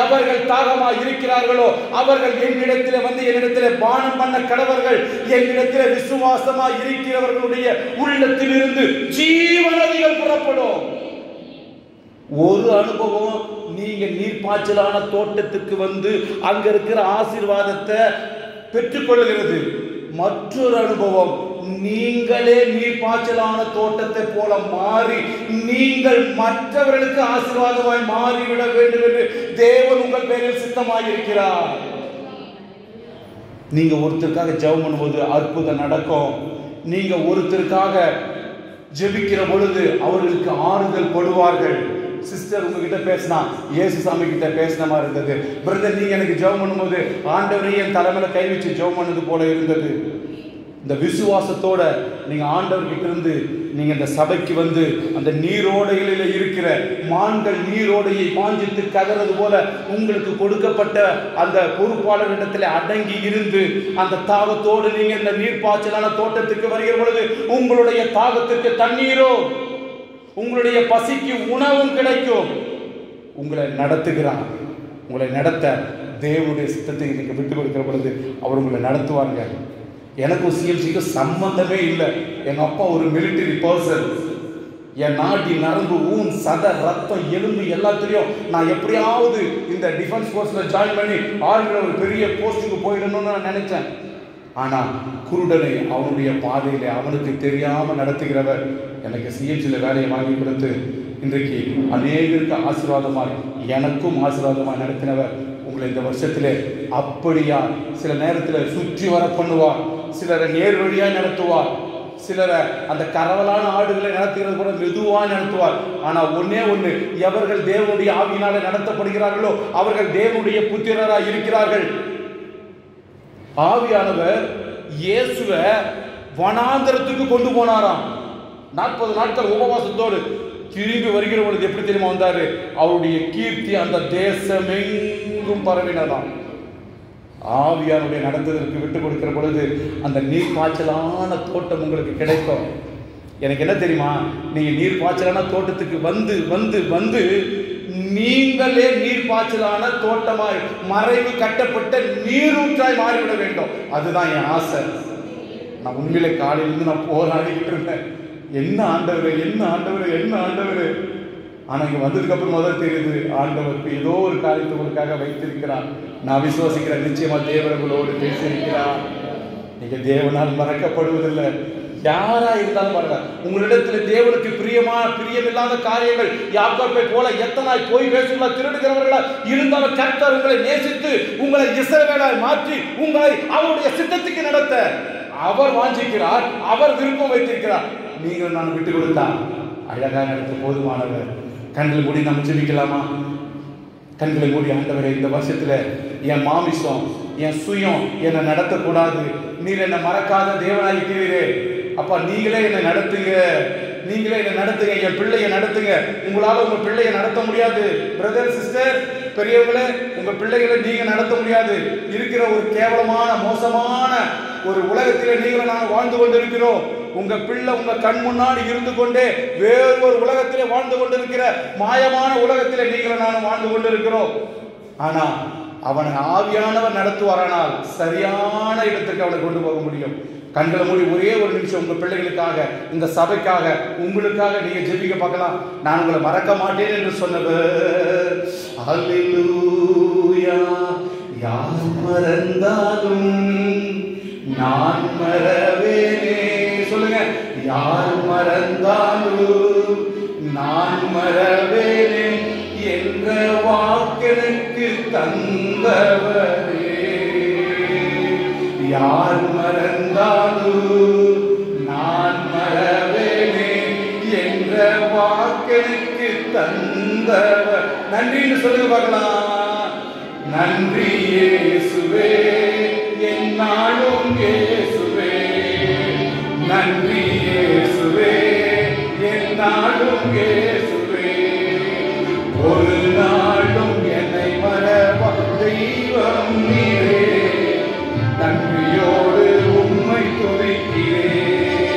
எவர்கள் தாகமாக இருக்கிறார்களோ அவர்கள் என்னிடத்திலே வந்து என்னிடத்திலே பானம் பண்ண கடவர்கள். என்னிடத்திலே விசுவாசமாக இருக்கிறவர்களுடைய உள்ளத்தில் இருந்து ஜீவ நதிகள் புறப்படும். ஒரு அனுபவம், நீங்க நீர்ப்பாய்ச்சலான தோட்டத்துக்கு வந்து அங்க இருக்கிற ஆசீர்வாதத்தை பெற்றுக்கொள்கிறது. மற்றொரு அனுபவம், நீங்களே நீர்ப்பாய்ச்சலான தோட்டத்தை போல மாறி நீங்கள் மற்றவர்களுக்கு ஆசீர்வாதமாய் மாறிவிட வேண்டும் என்று தேவன் உங்கள் பேரில் சித்தமாயிருக்கிறார். நீங்க ஒருத்தருக்காக ஜெபம் பண்ணும்போது அற்புதம் நடக்கும். நீங்க ஒருத்தருக்காக ஜெபிக்கிற பொழுது அவர்களுக்கு ஆறுதல் படுவார்கள். சிஸ்டர் உங்ககிட்ட பேசினா இயேசு சாமி கிட்ட பேசின மாதிரி இருந்தது. பிரதர், நீங்க எனக்கு ஜெபம் பண்ணும்போது ஆண்டவரே என் தலைமையில கை வச்சு ஜெபம் பண்ணது போல இருந்தது. இந்த விசுவாசத்தோட நீங்க ஆண்டவர்கிட்ட இருந்து நீங்க இந்த சபைக்கு வந்து அந்த நீரோடைகளில் இருக்கிற மான்கள் நீரோடையை வாஞ்சித்து கதறது போல உங்களுக்கு கொடுக்கப்பட்ட அந்த பொறுப்பாளரிடத்தில் அடங்கி இருந்து அந்த தாகத்தோடு நீங்க இந்த நீர்ப்பாய்ச்சலான தோட்டத்துக்கு வருகிற பொழுது உங்களுடைய தாகத்துக்கு தண்ணீரோ, உங்களுடைய பசிக்கு உணவும் கிடைக்கும். உங்களை நடத்துகிறார். உங்களை நடத்த தேவனுடைய சித்தத்தை நீங்க விட்டு கொடுக்கிற பொழுது அவர் உங்களை நடத்துவாங்க. எனக்கும் சிஎம்சிக்கும் சம்பந்தமே இல்லை. எங்க அப்பா ஒரு மிலிட்டரி பர்சன். என் நாட்டி நரம்பு, ஊன், சத, ரத்தம், எலும்பு எல்லாத்திலையும் நான் எப்படியாவது இந்த டிஃபென்ஸ் போர்ஸ்ல ஜாயின் பண்ணி ஆர்மியில் ஒரு பெரிய போஸ்டுக்கு போயிடணும்னு நான் நினைச்சேன். ஆனா குருடனை அவனுடைய பாதையில அவனுக்கு தெரியாம நடத்துகிறவர் எனக்கு சிஎம்சியில் வேலையை வாங்கி கொடுத்து இன்றைக்கு அநேகருக்கு ஆசீர்வாதமாய் எனக்கும் ஆசீர்வாதமாய் நடத்தினவர் உங்களை இந்த வருஷத்திலே அப்படியா சில நேரத்தில் சுற்றி வர பண்ணுவார், சிலரை நேர் வழியாய் நடத்துவார், சிலரை அந்த கரவலான ஆடுகளை நடத்துகிறது கூட மெதுவாக நடத்துவார். ஆனா ஒன்னே ஒண்ணு, எவர்கள் தேவனுடைய ஆவியினாலே நடத்தப்படுகிறார்களோ அவர்கள் தேவனுடைய புத்திரராய் இருக்கிறார்கள். ஆவியானவர் இயேசுவை வனாந்தரத்துக்கு கொண்டு போனாராம். 40 நாட்கள் உபவாசத்தோடு திரும்பி வருகிற பொழுது எப்படி தெரியுமா வந்தாரு? அவருடைய கீர்த்தி அந்த தேசமெங்கும் பரவினதாம். ஆவியானுடைய நடந்ததற்கு விட்டு கொடுக்கிற பொழுது அந்த நீர் பாய்ச்சலான தோட்டம் உங்களுக்கு கிடைக்கும். எனக்கு என்ன தெரியுமா, நீங்க நீர் பாய்ச்சலான தோட்டத்துக்கு வந்து வந்து வந்து நீங்களே நீர் பாய்ச்சலான தோட்டமாய் மறைவு கட்டப்பட்ட நீரூற்றாய் மாறிவிட வேண்டும். அதுதான் என் ஆசை. நான் உண்மையிலே காலையிலிருந்து நான் போராடிக்கிட்டு இருந்தேன். என்ன ஆண்டவரே, என்ன ஆண்டவரே, என்ன ஆண்டவரே. ஆனா இங்க வந்ததுக்கு அப்புறமா தான் தெரியுது, ஆண்டவருக்கு ஏதோ ஒரு காரியத்தை உங்களுக்காக வைத்திருக்கிறார். நான் விசுவாசிக்கிறேன், நிச்சயமா தேவர்களோடு பேசியிருக்கிறார். நீங்க தேவனால் மறக்கப்படுவதில்லை. யாரா இருந்தாலும் பாருங்க, உங்களிடத்துல தேவனுக்கு பிரியமில்லாத காரியங்கள் யாக்கோபை போல எத்தனாய் போய் பேசுங்களா திருடுகிறவர்களா இருந்தாலும் கர்த்தர் உங்களை நேசித்து உங்களை இஸ்ரவேலாய் மாற்றி உங்களை அவருடைய சித்தத்துக்கு நடத்த அவர் வாஞ்சிக்கிறார், அவர் விருப்பம் வைத்திருக்கிறார். நீங்கள் நான் விட்டு கொடுத்தா அழகா நடத்த போதுமானவர். கண்களை மூடி நம்ம ஜெபிக்கலாமா? கண்களை மூடி, ஆண்டவரே, இந்த வருஷத்துல என் மாமிசம் என் சுயம் என்னை நடத்தக்கூடாது. நீர் என்னை மறக்காத தேவனாயிருக்கிறீரே அப்பா, நீங்களே என்னை நடத்துங்க, நீங்களே என்னை நடத்துங்க, என் பிள்ளையை நடத்துங்க. உங்களால உங்க பிள்ளையை நடத்த முடியாது பிரதர் சிஸ்டர், பெரியவங்களே, உங்க பிள்ளைகளை நீங்க நடத்த முடியாது. இருக்கிற ஒரு கேவலமான மோசமான ஒரு உலகத்திலே நீங்களும் நாங்கள் வாழ்ந்து கொண்டிருக்கிறோம். உங்க பிள்ளை உங்க கண் முன்னாடி இருந்து கொண்டே வேறு ஒரு உலகத்திலே வாழ்ந்து கொண்டிருக்கிற மாயமான உலகத்திலே நீங்களும் நானும் வாழ்ந்து கொண்டிருக்கிறோம். ஆனா அவனை ஆவியானவர் நடத்துவாரானால் சரியான இடத்துக்கு அவனை கொண்டு போக முடியும். கண்களை மூடி ஒரே ஒரு நிமிஷம் உங்க பிள்ளைகளுக்காக, இந்த சபைக்காக, உங்களுக்காக நீங்க ஜெபிக்க பார்க்கலாம். நான் உங்களை மறக்க மாட்டேன் என்று சொன்னவர். அல்லேலூயா. யார் மறந்தாலும் நான் மறவேனே. சொல்லுங்க, யார் மறந்தாலும் நான் மறவேனே என்ற வாக்கெனக்கு தந்தவரே. யார் மறந்தாலும் நான் மறவேனே என்ற வாக்கெனக்கு தந்தவர். நன்றின்னு சொல்லுங்க பார்க்கலாம். நன்றி இயேசுவே, என்னாலும் இயேசுவே. நன்றி இயேசுவே, என்னாலும் இயேசுவே. ஒரு நாளும் என்னை மறவா தெய்வம் நீரே. நன்றியோடு உம்மை துதிக்கிறேன்.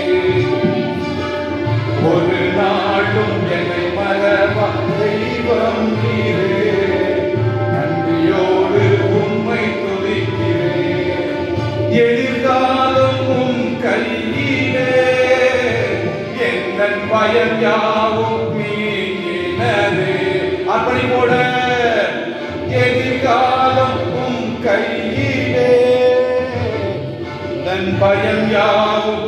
ஒரு நாளும் என்னை மறவா தெய்வம் நீரே. நன்றியோடு உம்மை துதிக்கிறேன். எதிர்காலம் உம் கையிலே, எங்கள் பயம் யாவும் நீங்கினது. அப்படி போட, எதிர்காலம் உம் கையிலே, என் பயம் யாவும்